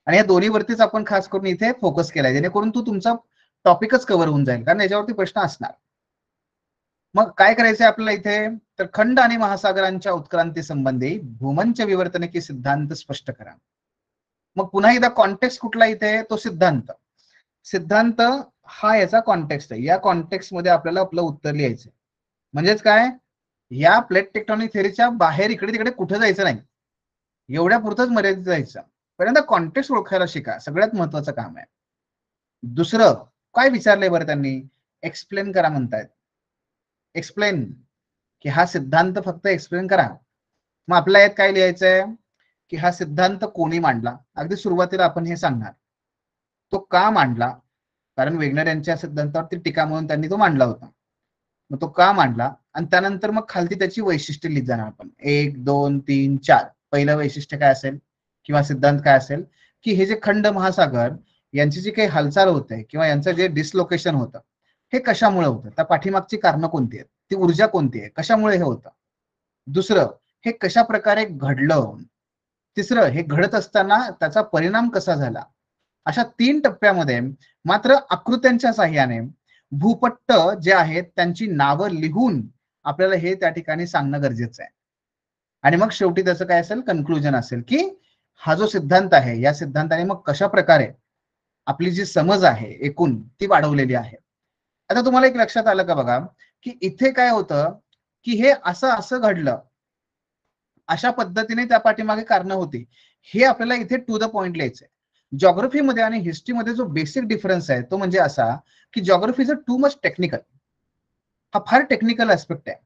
आणि या दोन्हीवरतीच आपण खास करून इथे फोकस केलाय, जेणेकरून तुमचा टॉपिकच कव्हर होऊन जाईल, कारण याच्यावरती प्रश्न असणार. मग काय करायचंय आपल्याला इथे, तर खंड आणि महासागरांच्या उत्क्रांती संबंधी भूमंच विवर्तनिकी सिद्धांत स्पष्ट करा. मग पुन्हा एकदा कॉन्टेक्स्ट कुठला इथे, तो सिद्धांत हा याचा कॉन्टेक्स्ट आहे. या कॉन्टेक्स्ट मध्ये आपल्याला आपलं उत्तर लिहायचं. म्हणजेच काय, या प्लेट टेक्टॉनिक थेअरीच्या बाहेर इकडे तिकडे कुठे जायचं नाही, एवढ्या पुरतच मर्यादित जायचं. पहिल्यांदा कॉन्टेक्स्ट ओळखायला शिका, सगळ्यात महत्वाचं काम आहे. दुसरं काय विचारलंय बरं त्यांनी, एक्सप्लेन करा म्हणतायत. एक्सप्लेन, की हा सिद्धांत फक्त एक्सप्लेन करा. मग आपल्या यात काय लिहायचंय, की हा सिद्धांत कोणी मांडला. अगदी सुरुवातीला आपण हे सांगणार, तो का मांडला, कारण वेगनर यांच्या सिद्धांतावरती टीका म्हणून त्यांनी तो मांडला होता. मग तो का मांडला, आणि त्यानंतर मग खालती त्याची वैशिष्ट्ये लिहित जाणार आपण, 1 2 3 4. पहिलं वैशिष्ट्य काय असेल किंवा सिद्धांत काय असेल, की हे जे खंड महासागर यांची जी काही हालचाल होते किंवा यांचं जे डिसलोकेशन होतं, हे कशामुळे होतं, त्या पाठीमागची कारणं कोणती आहेत, ती ऊर्जा कोणती आहे, कशामुळे हे होतं. दुसरं, हे कशा प्रकारे घडलं. तिसरं, हे घडत असताना त्याचा परिणाम कसा झाला. अशा 3 टप्प्यामध्ये मात्र आकृत्यांच्या साह्याने भूपट्ट जे आहेत त्यांची नावं लिहून आपल्याला हे त्या ठिकाणी सांगणं गरजेचं आहे. आणि मग शेवटी त्याचं काय असेल, कन्क्लुजन असेल, की हा जो सिद्धांत आहे, या सिद्धांताने मग कशा प्रकारे आपली जी समज आहे एकूण ती वाढवलेली आहे. आता तुम्हाला एक लक्षात आलं का बघा, की इथे काय होतं, की हे असं असं घडलं, अशा पद्धतीने त्या पाठीमागे कारणं होती, हे आपल्याला इथे टू द पॉइंट लिहायचंय. जॉग्राफीमध्ये आणि हिस्ट्रीमध्ये जो बेसिक डिफरन्स आहे तो म्हणजे असा, की geography is too much technical. हा फार टेक्निकल ऍस्पेक्ट आहे.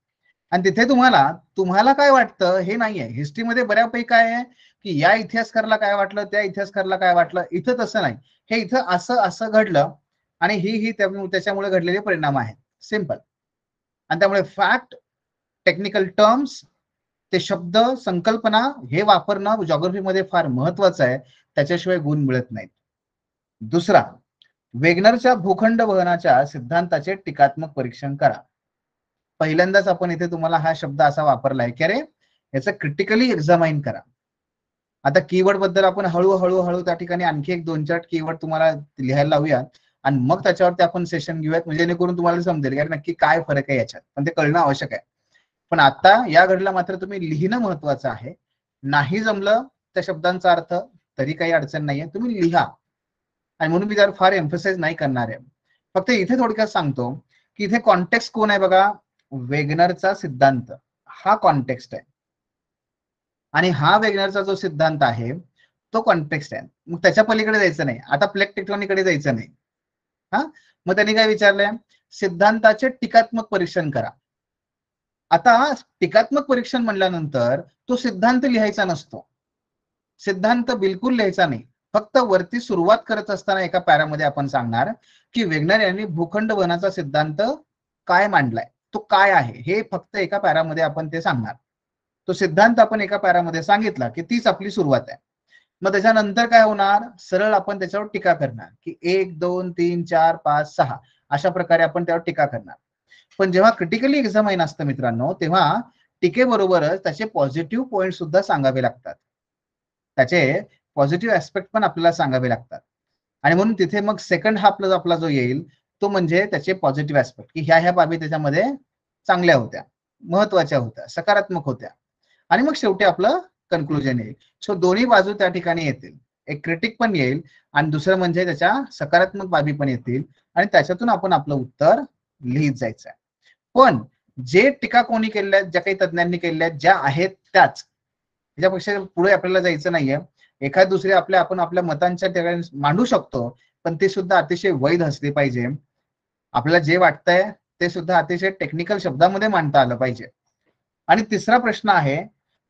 आणि तिथे तुम्हाला काय वाटतं हे नाहीये. हिस्ट्रीमध्ये बऱ्यापैकी काय आहे, की या इतिहासकाराला काय वाटलं, त्या इतिहासकाराला काय वाटलं. इथं तसं नाही, हे इथं असं असं घडलं आणि ही त्याच्यामुळे घडलेले परिणाम आहेत. सिंपल. आणि त्यामुळे फॅक्ट, टेक्निकल टर्म्स, ते शब्द, संकल्पना हे वापरणं जॉग्राफीमध्ये फार महत्वाचं आहे. त्याच्याशिवाय गुण मिळत नाहीत. दुसरा, वेगनरच्या भूखंड वहनाच्या सिद्धांताचे टीकात्मक परीक्षण करा. पहिल्यांदाच आपण इथे तुम्हाला हा शब्द असा वापरलाय, की अरे याचं क्रिटिकली एक्झामाइन करा. आता कीवर्ड बद्दल आपण हळूहळू त्या ठिकाणी आणखी एक 2-4 कीवर्ड तुम्हाला लिहायला लावूयात आणि मग त्याच्यावरती आपण सेशन घेऊयात, म्हणजे जेणेकरून तुम्हाला समजेल की नक्की काय फरक आहे याच्यात. पण ते कळणं आवश्यक आहे. पण आता या घडीला मात्र तुम्ही लिहिणं महत्वाचं आहे. नाही जमलं त्या शब्दांचा अर्थ तरी काही अडचण नाहीये, तुम्ही लिहा. आणि म्हणून मी त्यावर फार एम्फसाइज नाही करणार आहे. फक्त इथे थोडक्यात सांगतो, की इथे कॉन्टेक्स्ट कोण आहे बघा, वेगनरचा सिद्धांत हा कॉन्टेक्स्ट आहे. आणि हा वेगनरचा जो सिद्धांत आहे तो कॉन्टेक्स्ट आहे. मग त्याच्या पलीकडे जायचं नाही. आता प्लेट टेक्टॉनिककडे जायचं नाही. हा, मग त्यांनी काय विचारलंय, सिद्धांताचे टीकात्मक परीक्षण करा. आता टीकात्मक परीक्षण म्हणल्यानंतर तो सिद्धांत लिहायचा नसतो. सिद्धांत बिलकुल लिहायचा नाही. फक्त वरती सुरुवात करत असताना एका पॅरामध्ये आपण सांगणार, की वेगनर यांनी भूखंड वहनाचा सिद्धांत काय मांडलाय, तो काय आहे, हे फक्त एका पॅरामध्ये आपण ते सांगणार. तो सिद्धांत आपण एका पॅरामध्ये सांगितला की तीच आपली सुरुवात आहे. मग त्याच्यानंतर काय होणार, सरळ आपण त्याच्यावर टीका करणार, की 1 2 3 4 5 6 अशा प्रकारे आपण त्यावर टीका करणार. पण जेव्हा क्रिटिकली एक्झामाइन असतं मित्रांनो, तेव्हा टीकेबरोबरच त्याचे पॉझिटिव्ह पॉइंट सुद्धा सांगावे लागतात. त्याचे पॉझिटिव्ह ऍस्पेक्ट पण आपल्याला सांगावे लागतात. आणि म्हणून तिथे मग सेकंड हाफ आपला जो येईल तो म्हणजे त्याचे पॉझिटिव्ह ऍस्पेक्ट, की ह्या बाबी त्याच्यामध्ये चांगल्या होत्या, महत्वाच्या होत्या, सकारात्मक होत्या. आणि मग शेवटी आपलं कन्क्लुजन येईल. सो दोन्ही बाजू त्या ठिकाणी येतील. एक क्रिटिक पण येईल आणि दुसरं म्हणजे त्याच्या सकारात्मक बाबी पण येतील आणि त्याच्यातून आपण आपलं उत्तर लिहित जायचं आहे. पण जे टीका कोणी केलेल्या आहेत, ज्या काही तज्ञांनी केलेल्या आहेत, ज्या आहेत त्याच, त्याच्यापेक्षा पुढे आपल्याला जायचं नाहीये. एखाद दुसरे आपण आपल्या मतांच्या ठिकाणी मांडू शकतो, पण ते सुद्धा अतिशय वैध असले पाहिजे. आपल्याला जे वाटतंय ते सुद्धा अतिशय टेक्निकल शब्दामध्ये मांडता आलं पाहिजे. आणि तिसरा प्रश्न आहे,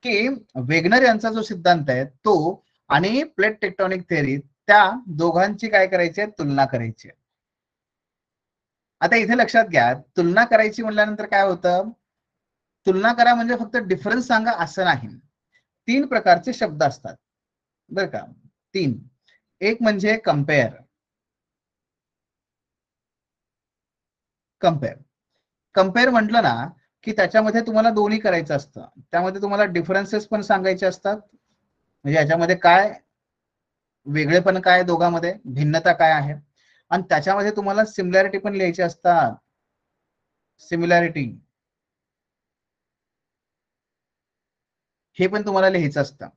की वेगनर यांचा जो सिद्धांत आहे तो आणि प्लेट टेक्टॉनिक थेअरी, त्या दोघांची काय करायची, तुलना करायची. आता इथे लक्षात घ्या, तुलना करायची म्हणल्यानंतर काय होतं, तुलना करा म्हणजे फक्त डिफरन्स सांगा असं नाही. 3 प्रकारचे शब्द असतात बरं का, 3. एक म्हणजे कम्पेअर. कम्पेअर म्हटलं ना, की त्याच्यामध्ये तुम्हाला दोन्ही करायचं असतं. त्यामध्ये तुम्हाला डिफरन्सेस पण सांगायचे असतात, म्हणजे याच्यामध्ये काय वेगळेपण काय, दोघांमध्ये भिन्नता काय आहे, आणि त्याच्यामध्ये तुम्हाला सिमिलॅरिटी पण लिहायची असतात. सिमिलॅरिटी हे पण तुम्हाला लिहायचं असतं.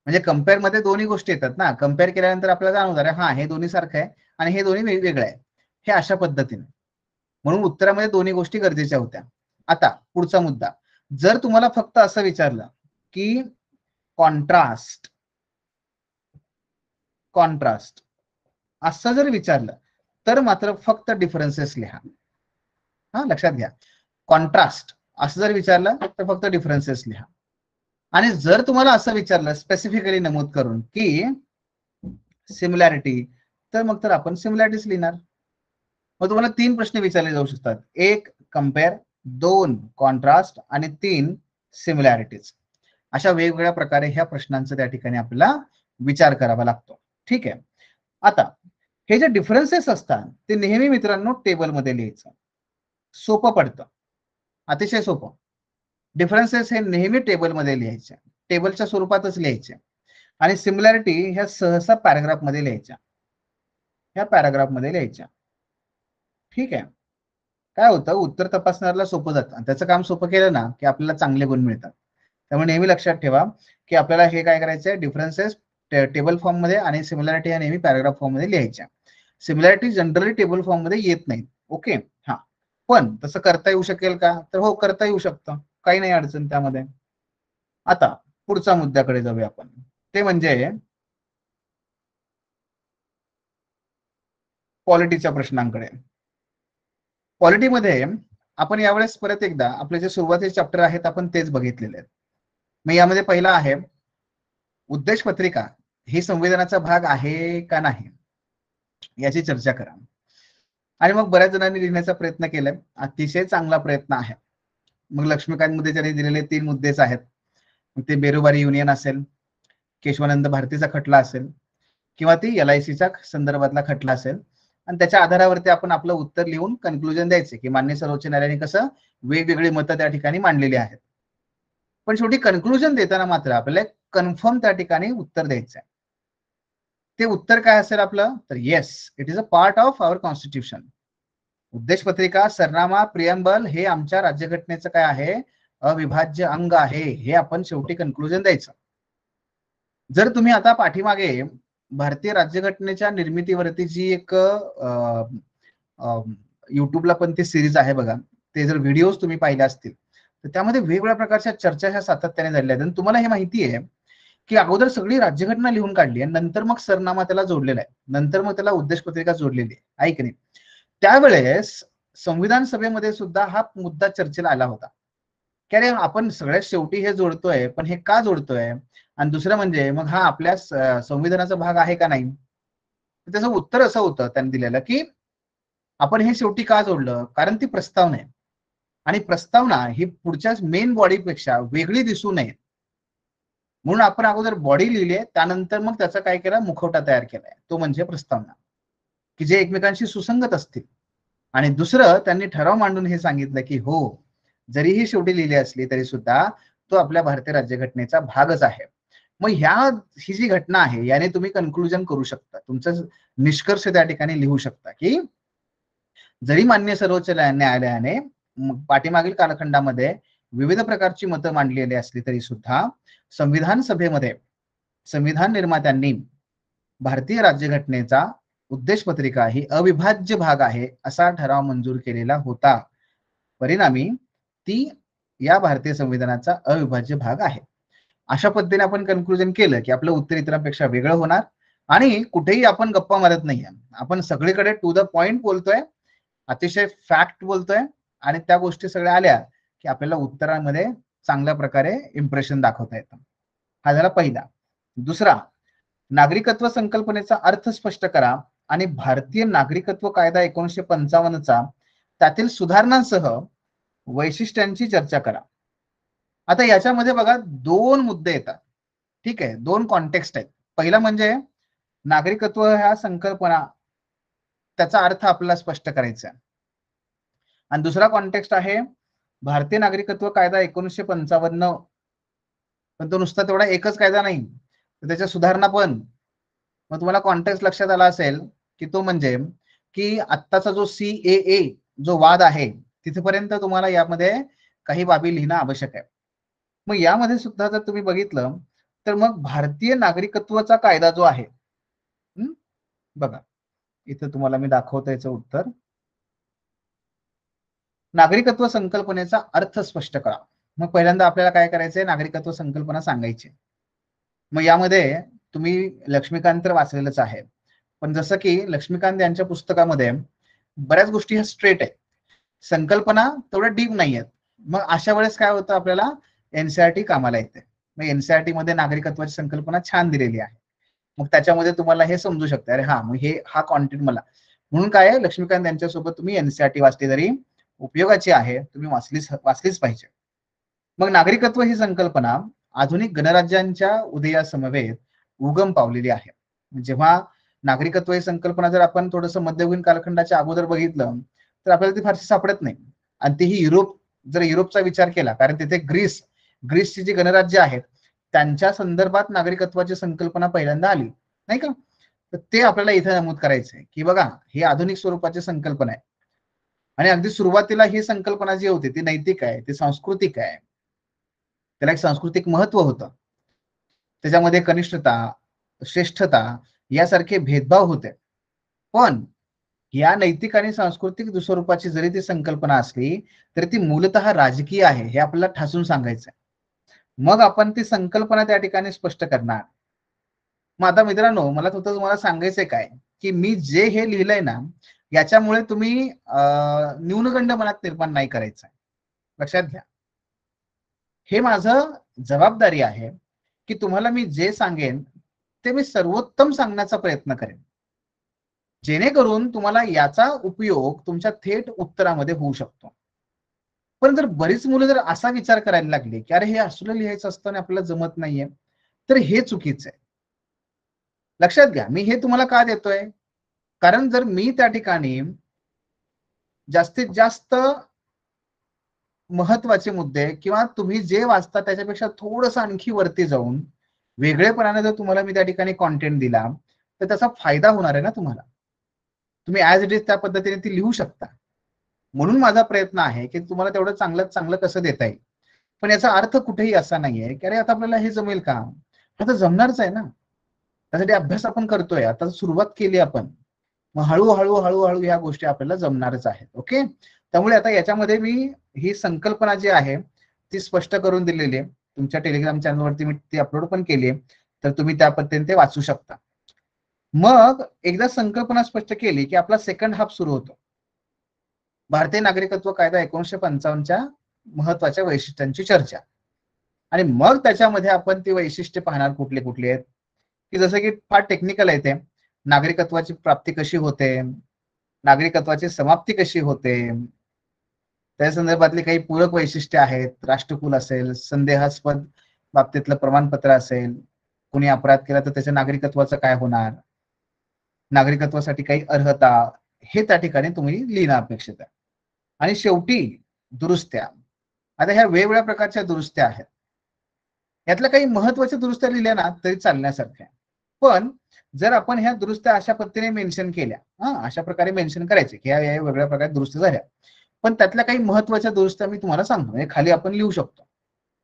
म्हणजे कम्पेअर मध्ये दोन्ही गोष्टी येतात ना. कम्पेअर केल्यानंतर आपल्याला जाणवतं, हा हे दोन्ही सारखं आहे आणि हे दोन्ही वेगवेगळं आहे. हे अशा पद्धतीने. म्हणून उत्तरामध्ये दोन्ही गोष्टी गरजेच्या होत्या. आता पुढचा मुद्दा, जर तुम्हाला फक्त असं विचारलं की कॉन्ट्रास्ट असं जर विचारलं तर मात्र फक्त डिफरन्सेस लिहा. हा, लक्षात घ्या. कॉन्ट्रास्ट असं जर विचारलं तर फक्त डिफरन्सेस लिहा. आणि जर तुम्हाला असं विचारलं स्पेसिफिकली नमूद करून की सिमिलॅरिटी, तर मग तर आपण सिमिलॅरिटीज लिहिणार. मग तुम्हाला 3 प्रश्न विचारले जाऊ शकतात. 1 कंपेअर, 2 कॉन्ट्रास्ट आणि 3 सिमिलॅरिटीज. अशा वेगवेगळ्या प्रकारे ह्या प्रश्नांचा त्या ठिकाणी आपल्याला विचार करावा लागतो. ठीक आहे. आता हे जे डिफरन्सेस असतात ते नेहमी मित्रांनो टेबलमध्ये लिहायचं. सोपं पडतं, अतिशय सोपं. डिफरन्सेस हे नेहमी टेबलमध्ये लिहायचे, टेबलच्या स्वरूपातच लिहायचे. आणि सिमिलॅरिटी ह्या सहसा पॅराग्राफमध्ये लिहायच्या, ह्या पॅराग्राफमध्ये लिहायच्या. ठीक आहे. काय होतं, उत्तर तपासणाऱ्याला सोपं जातं आणि त्याचं काम सोपं केलं ना की आपल्याला चांगले गुण मिळतात. त्यामुळे नेहमी लक्षात ठेवा की आपल्याला हे काय करायचंय, डिफरन्सेस टेबल फॉर्म मध्ये आणि सिमिलॅरिटी ह्या नेहमी पॅराग्राफ फॉर्म मध्ये लिहायच्या. सिमिलॅरिटी जनरली टेबल फॉर्म मध्ये येत नाहीत. ओके. हा, पण तसं करता येऊ शकेल का, तर हो, करता येऊ शकतं, काही नाही अडचण त्यामध्ये. आता पुढच्या मुद्द्याकडे जाऊया आपण, ते म्हणजे पॉलिटीच्या प्रश्नांकडे. पॉलिटीमध्ये आपण यावेळेस परत एकदा आपले जे सुरुवातीचे चॅप्टर आहेत आपण तेच बघितलेले आहेत. मग यामध्ये पहिला आहे उद्देश पत्रिका ही संविधानाचा भाग आहे का नाही याची चर्चा करा. आणि मग बऱ्याच जणांनी लिहिण्याचा प्रयत्न केलाय, अतिशय चांगला प्रयत्न आहे. मग लक्ष्मीकांत मध्ये त्यांनी दिलेले 3 मुद्देच आहेत. ते बेरोबारी युनियन असेल, केशवानंद भारतीचा खटला असेल, किंवा ती LICच्या संदर्भातला खटला असेल. आणि त्याच्या आधारावरती आपण आपलं उत्तर लिहून कन्क्लुजन द्यायचे की मान्य सर्वोच्च न्यायालयाने कसं वेगवेगळी मतं त्या ठिकाणी मांडलेली आहेत. पण शेवटी कन्क्लुजन देताना मात्र आपल्याला कन्फर्म त्या ठिकाणी उत्तर द्यायचं आहे. ते उत्तर काय असेल आपलं, तर yes, it is a part of our constitution. उद्देश पत्रिका, सरनामा, प्रियम्बल हे आमच्या राज्यघटनेचं काय आहे, अविभाज्य अंग आहे, हे आपण शेवटी कन्क्लुजन द्यायचं. जर तुम्ही आता पाठीमागे भारतीय राज्यघटनेच्या निर्मितीवरती जी एक युट्यूबला पण ती सिरीज आहे बघा, ते जर व्हिडिओज तुम्ही पाहिले असतील तर त्यामध्ये वेगवेगळ्या प्रकारच्या चर्चा ह्या सातत्याने झालेल्या आहेत. आणि तुम्हाला हे माहिती आहे की अगोदर सगळी राज्यघटना लिहून काढली आणि नंतर मग सरनामा त्याला जोडलेला आहे, नंतर मग त्याला उद्देश पत्रिका जोडलेली आहे की नाही. त्यावेळेस संविधान सभेमध्ये सुद्धा हा मुद्दा चर्चेला आला होता की अरे आपण सगळ्यात शेवटी हे जोडतोय, पण हे का जोडतोय, आणि दुसरं म्हणजे मग हा आपल्या संविधानाचा भाग आहे का नाही. त्याचं उत्तर असं होतं त्यांनी दिलेलं की आपण हे शेवटी का जोडलं, कारण ती प्रस्तावना आहे आणि प्रस्तावना ही पुढच्या मेन बॉडीपेक्षा वेगळी दिसू नये म्हणून आपण अगोदर बॉडी लिहिली आहे, त्यानंतर मग त्याचा काय केला, मुखवटा तयार केलाय, तो म्हणजे प्रस्तावना, की जे एकमेकांशी सुसंगत असतील. आणि दुसरं त्यांनी ठराव मांडून हे सांगितलं की हो, जरीही शेवटी लिहिली असली तरी सुद्धा तो आपल्या भारतीय राज्यघटनेचा भागच आहे. मग ही जी घटना आहे याने तुम्ही कन्क्लुजन करू शकता, तुमचं निष्कर्ष त्या ठिकाणी लिहू शकता की जरी मान्य सर्वोच्च न्यायालयाने पाठीमागील कालखंडामध्ये विविध प्रकारची मतं मांडलेली असली तरी सुद्धा संविधान सभेमध्ये संविधान निर्मात्यांनी भारतीय राज्यघटनेचा उद्देश पत्रिका ही अविभाज्य भाग आहे असा ठराव मंजूर केलेला होता. परिणामी ती या भारतीय संविधानाचा अविभाज्य भाग आहे. अशा पद्धतीने आपण कन्क्लुजन केलं की आपलं उत्तर इतरांपेक्षा वेगळं होणार आणि कुठेही आपण गप्पा मारत नाहीये, आपण सगळीकडे टू द पॉइंट बोलतोय, अतिशय फॅक्ट बोलतोय आणि त्या गोष्टी सगळ्या आल्या की आपल्याला उत्तरांमध्ये चांगल्या प्रकारे इम्प्रेशन दाखवता येतं. हा झाला पहिला. दुसरा, नागरिकत्व संकल्पनेचा अर्थ स्पष्ट करा आणि भारतीय नागरिकत्व कायदा 1955चा त्यातील सुधारणांसह वैशिष्ट्यांची चर्चा करा. आता याच्यामध्ये बघा 2 मुद्दे येतात. ठीक आहे, 2 कॉन्टेक्स्ट आहेत. पहिला म्हणजे नागरिकत्व ह्या संकल्पना त्याचा अर्थ आपल्याला स्पष्ट करायचा आहे. आणि दुसरा कॉन्टेक्स्ट आहे भारतीय नागरिकत्व कायदा 1955, पण तो नुसता तेवढा एकच कायदा नाही तर त्याच्या सुधारणा पण. मग तुम्हाला कॉन्टेक्स्ट लक्षात आला असेल की तो म्हणजे की आत्ताचा जो CAA जो वाद आहे तिथपर्यंत तुम्हाला यामध्ये काही बाबी लिहिणं आवश्यक आहे. मग यामध्ये सुद्धा जर तुम्ही बघितलं तर मग भारतीय नागरिकत्वाचा कायदा जो आहे, बघा इथं तुम्हाला मी दाखवतो याचं उत्तर. नागरिकत्व संकल्पनेचा अर्थ स्पष्ट करा. मग पहिल्यांदा आपल्याला काय करायचंय, नागरिकत्व संकल्पना सांगायची. मग यामध्ये तुम्ही लक्ष्मीकांत तर वाचलेलंच आहे, पण जसं की लक्ष्मीकांत यांच्या पुस्तकामध्ये बऱ्याच गोष्टी ह्या स्ट्रेट आहेत, संकल्पना तेवढ्या डीप नाही आहेत. मग अशा वेळेस काय होतं, आपल्याला एनसीईआरटी कामाला येते. मग एनसीईआरटी मध्ये नागरिकत्वाची संकल्पना छान दिलेली आहे. मग त्याच्यामध्ये तुम्हाला हे समजू शकते, अरे हा मग हा कॉन्टेंट मला, म्हणून काय आहे, लक्ष्मीकांत यांच्यासोबत तुम्ही एनसीईआरटी वाचली तरी उपयोगाची आहे, तुम्ही वाचलीच पाहिजे. मग नागरिकत्व ही संकल्पना आधुनिक गणराज्यांच्या उदयासमवेत उगम पावलेली आहे. जेव्हा नागरिकत्व ही संकल्पना जर आपण थोडंसं मध्ययुगीन कालखंडाच्या अगोदर बघितलं तर आपल्याला ती फारशी सापडत नाही. आणि तीही युरोपचा विचार केला, कारण तिथे ग्रीसची जी गणराज्य आहेत त्यांच्या संदर्भात नागरिकत्वाची संकल्पना पहिल्यांदा आली, नाही का. तर ते आपल्याला इथे नमूद करायचंय की बघा, ही आधुनिक स्वरूपाची संकल्पना आहे. आणि अगदी सुरुवातीला ही संकल्पना जी होती ती नैतिक आहे, ती सांस्कृतिक आहे, त्याला एक सांस्कृतिक महत्व होतं. त्याच्यामध्ये कनिष्ठता, श्रेष्ठता यासारखे भेदभाव होते. पण या नैतिक आणि सांस्कृतिक स्वरूपाची जरी ती संकल्पना असली तरी ती मूलतः राजकीय आहे, हे आपल्याला ठासून सांगायचं आहे. मग आपण ती संकल्पना त्या ठिकाणी स्पष्ट करणार. मग आता मित्रांनो, मला फक्त तुम्हाला सांगायचंय काय, की मी जे हे लिहिलंय ना, याच्यामुळे तुम्ही न्यूनगंड मनात निर्माण नाही करायचं. लक्षात घ्या, हे माझं जबाबदारी आहे की तुम्हाला मी जे सांगेन ते मी सर्वोत्तम सांगण्याचा प्रयत्न करेन, जेणेकरून तुम्हाला याचा उपयोग तुमच्या थेट उत्तरामध्ये होऊ शकतो. पण जर बरीच मुलं जर असा विचार करायला लागली की अरे हे असलं लिहायचं असतं आणि आपल्याला जमत नाहीये, तर हे चुकीचं आहे. लक्षात घ्या, मी हे तुम्हाला का देतोय, कारण जर मी त्या ठिकाणी जास्तीत जास्त महत्वाचे मुद्दे किंवा तुम्ही जे वाचता त्याच्यापेक्षा थोडंसं आणखी वरती जाऊन वेगळेपणाने जर तुम्हाला मी त्या ठिकाणी कॉन्टेंट दिला तर त्याचा फायदा होणार आहे ना तुम्हाला. तुम्ही ऍज इट इज त्या पद्धतीने ती लिहू शकता. म्हणून माझा प्रयत्न आहे की तुम्हाला तेवढं चांगलं कसं देता येईल. पण याचा अर्थ कुठेही असा नाहीये की अरे आता आपल्याला हे जमेल का, आता जमणारच आहे ना. त्यासाठी अभ्यास आपण करतोय, आता सुरुवात केली आपण, मग हळूहळू या गोष्टी आपल्याला जमणारच आहेत. ओके, त्यामुळे आता याच्यामध्ये मी ही संकल्पना जी आहे ती स्पष्ट करून दिलेली आहे. तुमच्या टेलिग्राम चॅनलवरती मी ती अपलोड पण केली आहे, तर तुम्ही त्या पद्धतीने ते वाचू शकता. मग एकदा संकल्पना स्पष्ट केली की आपला सेकंड हाफ सुरू होतो. भारतीय नागरिकत्व कायदा 1955च्या महत्वाच्या वैशिष्ट्यांची चर्चा. आणि मग त्याच्यामध्ये आपण ती वैशिष्ट्ये पाहणार कुठले कुठले आहेत, की जसं की फार टेक्निकल आहे ते. नागरिकत्वाची प्राप्ती कशी होते, नागरिकत्वाची समाप्ती कशी होते, त्या संदर्भातली काही पूरक वैशिष्ट्ये आहेत. राष्ट्रकुल असेल, संदेहास्पद बाबतीतलं प्रमाणपत्र असेल, कोणी अपराध केला तर त्याच्या नागरिकत्वाचं काय होणार, नागरिकत्वासाठी काही अर्हता, हे त्या ठिकाणी तुम्ही लिहिणं अपेक्षित आहे. आणि शेवटी दुरुस्त्या. आता ह्या वेगवेगळ्या प्रकारच्या दुरुस्त्या आहेत, यातल्या काही महत्वाच्या दुरुस्त्या लिहिल्या ना तरी चालण्यासारख्या. पण जर आपण ह्या दुरुस्त्या अशा पद्धतीने मेन्शन केल्या, अशा प्रकारे मेन्शन करायचे की ह्या वेगळ्या प्रकारे दुरुस्त्या झाल्या, पण त्यातल्या काही महत्वाच्या दुरुस्त्या मी तुम्हाला सांगतो, म्हणजे खाली आपण लिहू शकतो.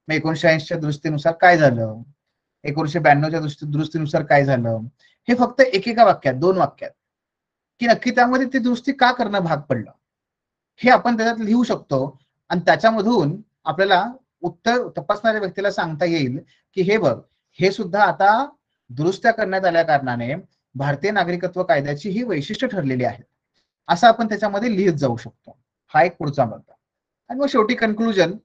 1980च्या दुरुस्तीनुसार काय झालं, 1992च्या दुरुस्तीनुसार काय झालं, हे फक्त एकेका वाक्यात, 2 वाक्यात, की नक्की त्यामध्ये ती दुरुस्ती का करणं भाग पडलं, हे आपण त्याच्यात लिहू शकतो. आणि त्याच्यामधून आपल्याला उत्तर तपासणाऱ्या व्यक्तीला सांगता येईल की हे बघ, हे सुद्धा आता दुरुस्त्या करण्यात आल्या कारणाने भारतीय नागरिकत्व कायद्याची ही वैशिष्ट्य ठरलेली आहेत, असं आपण त्याच्यामध्ये लिहित जाऊ शकतो. हा एक पुढचा मुद्दा. आणि मग शेवटी कन्क्लुजन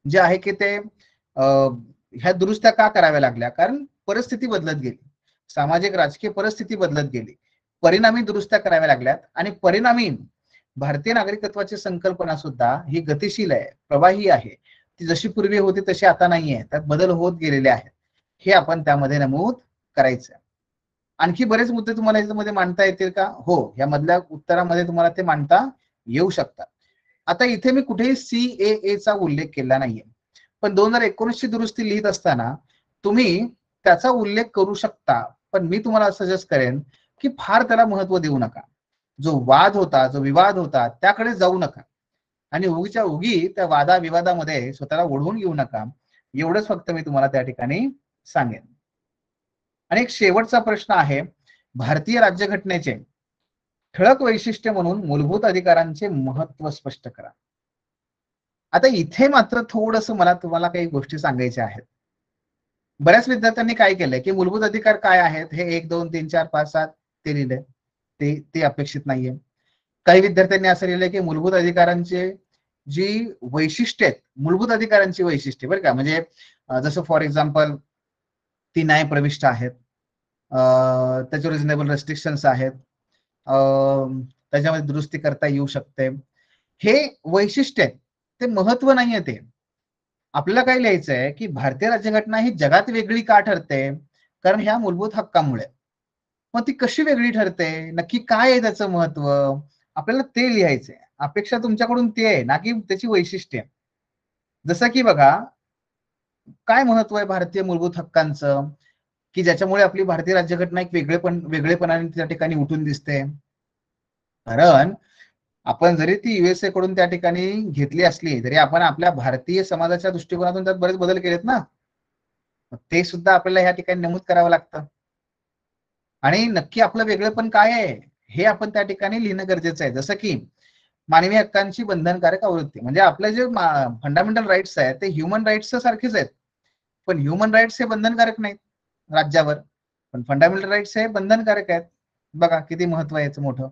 जे आहे की ते ह्या दुरुस्त्या का कराव्या लागल्या, कारण परिस्थिती बदलत गेली, सामाजिक राजकीय परिस्थिती बदलत गेली, परिणामी दुरुस्त्या कराव्या लागल्यात. आणि परिणामी भारतीय नागरिकत्वाची संकल्पना सुद्धा ही गतिशील आहे, प्रवाही आहे. ती जशी पूर्वी होती तशी आता नाहीये, त्यात बदल होत गेलेले आहेत, हे आपण त्यामध्ये नमूद करायचं. आणखी बरेच मुद्दे तुम्हाला याच्यामध्ये मांडता येतील का? हो, या मधल्या उत्तरामध्ये तुम्हाला ते मांडता येऊ शकतात. आता इथे मी कुठेही CAA चा उल्लेख केला नाहीये, पण 2019 ची दुरुस्ती लिहित असताना तुम्ही त्याचा उल्लेख करू शकता. पण मी तुम्हाला सजेस्ट करेन की फार त्याला महत्व देऊ नका. जो वाद होता, जो विवाद होता, त्याकडे जाऊ नका आणि उगीच्या उगी त्या वादाविवादामध्ये स्वतःला ओढवून घेऊ नका. एवढंच फक्त मी तुम्हाला त्या ठिकाणी सांगेन. आणि एक शेवटचा प्रश्न आहे, भारतीय राज्यघटनेचे ठळक वैशिष्ट्य म्हणून मूलभूत अधिकारांचे महत्व स्पष्ट करा. आता इथे मात्र थोडंसं मला तुम्हाला काही गोष्टी सांगायच्या आहेत. बऱ्याच विद्यार्थ्यांनी काय केलंय की मूलभूत अधिकार काय आहेत हे 1 2 3 4 5 7 ते लिहिलंय. ते अपेक्षित नाहीये. काही विद्यार्थ्यांनी असं लिहिलंय की मूलभूत अधिकारांचे जी वैशिष्ट्य आहेत, मूलभूत अधिकारांची वैशिष्ट्ये बरं का, म्हणजे जसं फॉर एक्झाम्पल ती न्यायप्रविष्ट आहेत, त्याच्यावर रिझनेबल रेस्ट्रिक्शन्स आहेत, त्याच्यामध्ये दुरुस्ती करता येऊ शकते. हे वैशिष्ट्य आहेत, ते महत्व नाहीये. ते आपल्याला काय लिहायचंय की भारतीय राज्यघटना ही जगात वेगळी का ठरते, कारण ह्या मूलभूत हक्कामुळे. मग ती कशी वेगळी ठरते, नक्की काय आहे त्याचं महत्व, आपल्याला ते लिहायचंय. अपेक्षा तुमच्याकडून ते आहे ना की त्याची वैशिष्ट्ये. जसं की बघा, काय महत्व आहे भारतीय मूलभूत हक्कांचं की ज्याच्यामुळे आपली भारतीय राज्यघटना एक वेगळेपणाने त्या ठिकाणी उठून दिसते. कारण आपण जरी ती युएसए कडून त्या ठिकाणी घेतली असली तरी आपण आपल्या भारतीय समाजाच्या दृष्टिकोनातून त्यात बरेच बदल केलेत ना, ते सुद्धा आपल्याला ह्या ठिकाणी नमूद करावं लागतं. आणि नक्की आपलं वेगळेपण काय आहे हे आपण त्या ठिकाणी लिहिणं गरजेचं आहे. जसं की मानवी हक्कांची बंधनकारक आवृत्ती, म्हणजे आपले जे फंडामेंटल राईट्स आहेत ते ह्युमन राईट्स सारखेच आहेत, पण ह्युमन राईट्स हे बंधनकारक नाहीत राज्यावर, पण फंडामेंटल राईट्स हे बंधनकारक आहेत. बघा किती महत्व आहे याचं मोठं.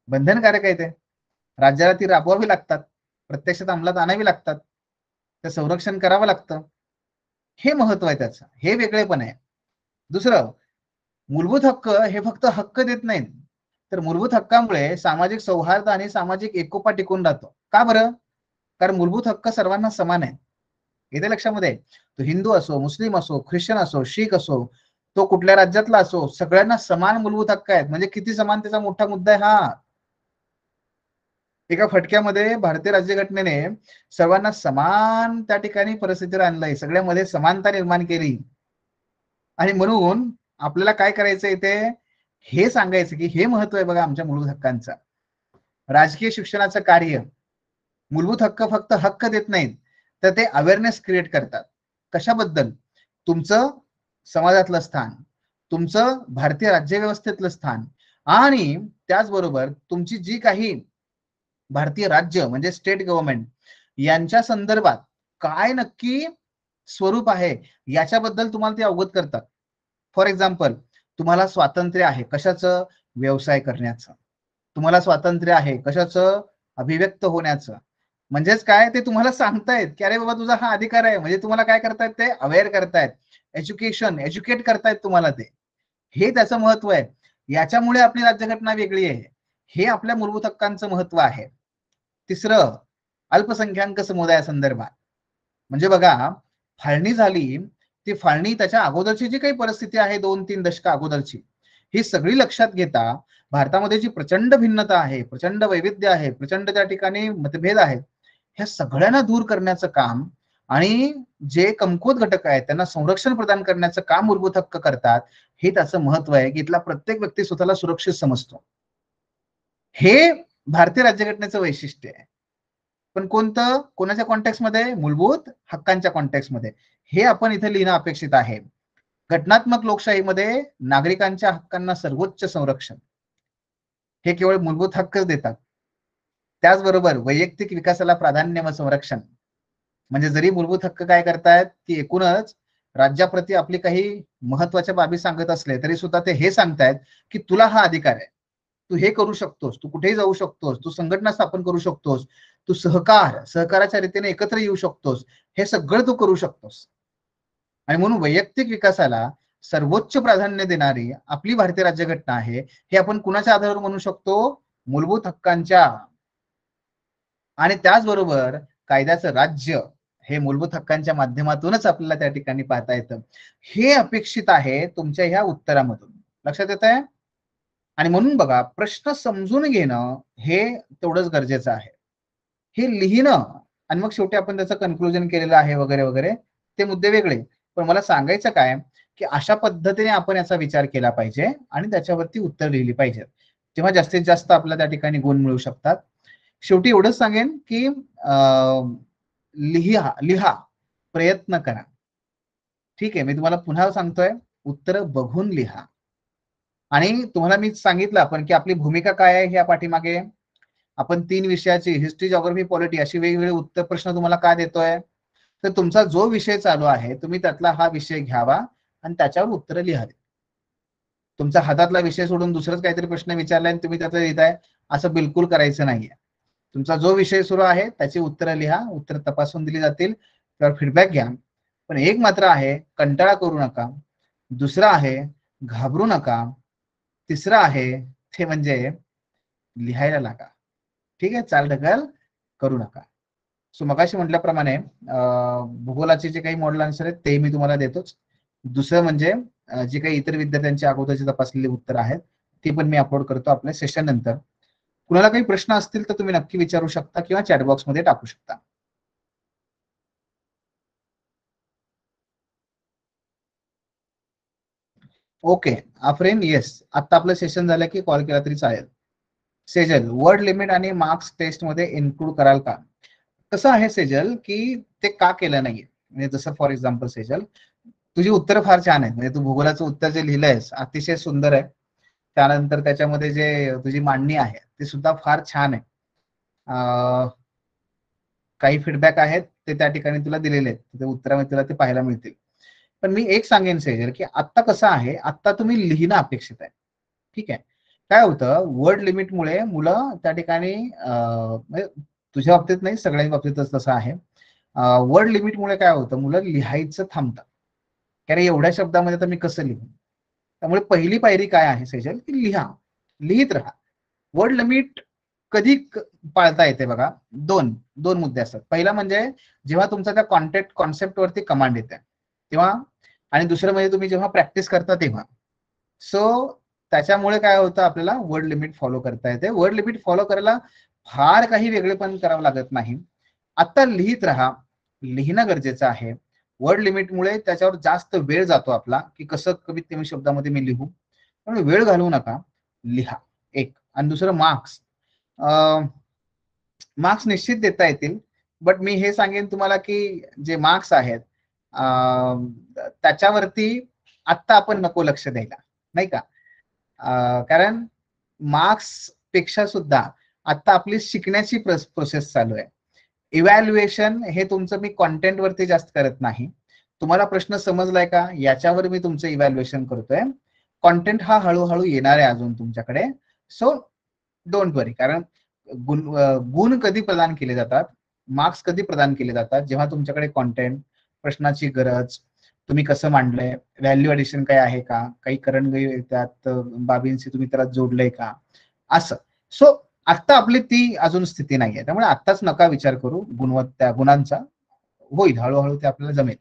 बंधनकारक आहे ते, राज्याला ती राबवावी लागतात, प्रत्यक्षात अंमलात आणावी लागतात, ते संरक्षण करावं लागतं. हे महत्व आहे त्याचं, हे वेगळेपण आहे. दुसरं, मूलभूत हक्क हे फक्त हक्क देत नाहीत, तर मूलभूत हक्कामुळे सामाजिक सौहार्द आणि सामाजिक एकोपा टिकून राहतो. का बरं? कारण मूलभूत हक्क सर्वांना समान आहे. येते लक्षामध्ये, तो हिंदू असो, मुस्लिम असो, ख्रिश्चन असो, शीख असो, तो कुठल्या राज्यातला असो, सगळ्यांना समान मूलभूत हक्क आहेत. म्हणजे किती समानतेचा मोठा मुद्दा आहे हा. एका फटक्यामध्ये भारतीय राज्यघटनेने सर्वांना समान त्या ठिकाणी परिस्थितीवर आणलंय, सगळ्यामध्ये समानता निर्माण केली. आणि म्हणून आपल्याला काय करायचं इथे, हे सांगायचं की हे महत्व आहे बघा आमच्या मूलभूत हक्कांचं. राजकीय शिक्षणाचं कार्य, मूलभूत हक्क फक्त हक्क देत नाहीत, तर ते अवेअरनेस क्रिएट करतात. कशाबद्दल? तुमचं समाजातलं स्थान, तुमचं भारतीय राज्यव्यवस्थेतलं स्थान, आणि त्याचबरोबर तुमची जी काही भारतीय राज्य म्हणजे स्टेट गव्हर्नमेंट यांच्या संदर्भात काय नक्की स्वरूप आहे याच्याबद्दल तुम्हाला ते अवगत करतात. फॉर एक्झाम्पल, तुम्हाला स्वातंत्र्य आहे कशाचं? व्यवसाय करण्याचं. तुम्हाला स्वातंत्र्य आहे कशाचं? अभिव्यक्त होण्याचं. म्हणजेच काय, ते तुम्हाला सांगतायत की अरे बाबा तुझा हा अधिकार आहे, म्हणजे तुम्हाला काय करतायत, ते अवेअर करतायत, एज्युकेट करतायत तुम्हाला ते. हे त्याचं महत्व आहे. याच्यामुळे आपली राज्यघटना वेगळी आहे. हे आपल्या मूलभूत हक्कांचं महत्व आहे. तिसरं, अल्पसंख्याक समुदायासंदर्भात, म्हणजे बघा, फाळणी झाली, ती फाळणी त्याच्या अगोदरची जी काही परिस्थिती आहे 2-3 दशक अगोदरची, ही सगळी लक्षात घेता भारतामध्ये जी प्रचंड भिन्नता आहे, प्रचंड वैविध्य आहे, प्रचंड त्या ठिकाणी मतभेद आहेत, ह्या सगळ्यांना दूर करण्याचं काम आणि जे कमकुवत घटक आहेत त्यांना संरक्षण प्रदान करण्याचं काम मूलभूत हक्क करतात. हे त्याचं महत्व आहे की इथला प्रत्येक व्यक्ती स्वतःला सुरक्षित समजतो. हे भारतीय राज्यघटनेचं वैशिष्ट्य आहे. पण कोणतं, कोणाच्या कॉन्टेक्स्ट मध्ये? मूलभूत हक्कांच्या कॉन्टेक्स्ट मध्ये. हे आपण इथे लिहिणं अपेक्षित आहे. घटनात्मक लोकशाहीमध्ये नागरिकांच्या हक्कांना सर्वोच्च संरक्षण, हे केवळ मूलभूत हक्कच देतात. त्याचबरोबर वैयक्तिक विकासाला प्राधान्य व संरक्षण, म्हणजे जरी मूलभूत हक्क काय करतायत की एकूणच राज्याप्रती आपली काही महत्वाच्या बाबी सांगत असले तरी सुद्धा ते हे सांगतायत की तुला हा अधिकार आहे, तू हे करू शकतोस, तू कुठेही जाऊ शकतोस, तू संघटना स्थापन करू शकतोस, तू सहकाराच्या रीतीने एकत्र येऊ शकतोस, हे सगळं तू करू शकतोस. आणि म्हणून वैयक्तिक विकासाला सर्वोच्च प्राधान्य देणारी आपली भारतीय राज्यघटना आहे. हे आपण कुणाच्या आधारावर म्हणू शकतो? मूलभूत हक्कांच्या. आणि त्याचबरोबर कायद्याचं राज्य हे मूलभूत हक्कांच्या माध्यमातूनच आपल्याला त्या ठिकाणी पाहता येतं. हे अपेक्षित आहे तुमच्या ह्या उत्तरामधून. लक्षात येत आहे? आणि म्हणून बघा, प्रश्न समजून घेणं हे तेवढंच गरजेचं आहे. हे लिहिणं आणि मग शेवटी आपण त्याचं कन्क्लुजन केलेलं आहे वगैरे वगैरे, ते मुद्दे वेगळे. पण मला सांगायचं काय की अशा पद्धतीने आपण याचा विचार केला पाहिजे आणि त्याच्यावरती उत्तर लिहिली पाहिजेत, तेव्हा जास्तीत जास्त आपल्याला त्या ठिकाणी गुण मिळू शकतात. शेवटी एवढंच सांगेन की लिहा, प्रयत्न करा. ठीक आहे, मी तुम्हाला पुन्हा सांगतोय, उत्तर बघून लिहा. आणि तुम्हाला मी सांगितलं आपण की आपली भूमिका काय आहे ह्या पाठीमागे. आपण 3 विषयाची हिस्ट्री, जॉग्राफी, पॉलिटी अशी वेगवेगळे उत्तर प्रश्न तुम्हाला का देतोय, तर तुमचा जो विषय चालू आहे तुम्ही त्यातला हा विषय घ्यावा आणि त्याच्यावर उत्तर लिहावे. तुमचा हातातला विषय सोडून दुसरंच काहीतरी प्रश्न विचारलाय आणि तुम्ही त्याचं लिहिताय, असं बिलकुल करायचं नाहीये. तुमचा जो विषय सुरू आहे त्याची उत्तरं लिहा, उत्तर तपासून दिली जातील, त्यावर फीडबॅक घ्या. पण एक मात्र आहे, कंटाळा करू नका. दुसरं आहे, घाबरू नका. तिसरं आहे ते म्हणजे लिहायला लागा. ठीक आहे, चालढकल करू नका. सो मगाशी म्हटल्याप्रमाणे भूगोलाचे जे काही मॉडेल आन्सर आहेत ते मी तुम्हाला देतोच. दुसरं म्हणजे जे काही इतर विद्यार्थ्यांची अगोदरचे तपासलेली उत्तर आहेत ती पण मी अपलोड करतो आपल्या सेशन नंतर. कुणाला काही प्रश्न असतील तर तुम्ही नक्की विचारू शकता किंवा चॅटबॉक्स मध्ये टाकू शकता. ओके आफरीन, येस, आता आपलं सेशन झालं की कॉल केला तरी चालेल. सेजल, वर्ड लिमिट आणि मार्क्स टेस्ट मध्ये इन्क्लूड कराल का? कसं आहे सेजल की ते का केलं नाहीये, म्हणजे जसं फॉर एक्झाम्पल सेजल, तुझी उत्तर फार छान आहेत, म्हणजे तू भूगोलाचं उत्तर जे लिहिलंयस अतिशय सुंदर आहे. त्यानंतर त्याच्यामध्ये जे तुझी मांडणी आहे ती सुद्धा फार छान आहे. काही फीडबॅक आहेत ते त्या ठिकाणी तुला दिलेले आहेत, ते उत्तरामध्ये तुला ते पाहायला मिळतील. पण मी एक सांगेन सेजल की आता कसं आहे, आता तुम्ही लिहिणं अपेक्षित आहे. ठीक आहे, काय होतं वर्ड लिमिटमुळे मुलं त्या ठिकाणी म्हणजे तुझ्या बाबतीत नाही सगळ्यांच्या बाबतीतच तसं आहे. वर्ड लिमिटमुळे काय होतं, मुलं लिहायचं थांबतात. कारण एवढ्या शब्दामध्ये तर मी कसं लिहू. त्यामुळे पहिली पायरी काय आहे सेजल की लिहा, लिहित राहा. वर्ड लिमिट कधी पाळता येते बघा, दोन दोन मुद्दे असतात. पहिला म्हणजे जेव्हा तुमचा त्या कॉन्सेप्ट वरती कमांड येते तेव्हा, आणि दुसरं म्हणजे तुम्ही जेव्हा प्रॅक्टिस करता तेव्हा. सो त्याच्यामुळे काय होतं, आपल्याला वर्ड लिमिट फॉलो करता येते. वर्ड लिमिट फॉलो करायला फार काही वेगळेपण करावं लागत नाही. आता लिहित राहा, लिहिणं गरजेचं आहे. वर्ड लिमिटमुळे त्याच्यावर जास्त वेळ जातो आपला, की कसं कमीत कमी शब्दामध्ये मी लिहू. त्यामुळे वेळ घालवू नका, लिहा. एक. आणि दुसरं मार्क्स, मार्क्स निश्चित देता येतील, बट मी हे सांगेन तुम्हाला की जे मार्क्स आहेत त्याच्यावरती आत्ता आपण नको लक्ष द्यायला, नाही का. कारण मार्क्स पेक्षा सुद्धा आता आपली शिकण्याची प्रोसेस चालू आहे. इव्हॅल्युएशन हे तुमचं मी कॉन्टेंट वरती जास्त करत नाही. तुम्हाला प्रश्न समजलाय का याच्यावर मी तुमचं इव्हॅल्युएशन करतोय. कॉन्टेंट हा हळूहळू येणार आहे अजून तुमच्याकडे. सो डोंट वरी. कारण गुण कधी प्रदान केले जातात, मार्क्स कधी प्रदान केले जातात, जेव्हा तुमच्याकडे कॉन्टेंट, प्रश्नाची गरज, तुम्ही कसं मांडलंय, व्हॅल्यू ऍडिशन काय आहे का, काही करंट त्यात बाबींशी तुम्ही त्याला जोडलंय का, असं. सो आता आपली ती अजून स्थिती नाहीये, त्यामुळे आत्ताच नका विचार करू गुणवत्ता गुणांचा. होईल हळूहळू ते आपल्याला जमेल.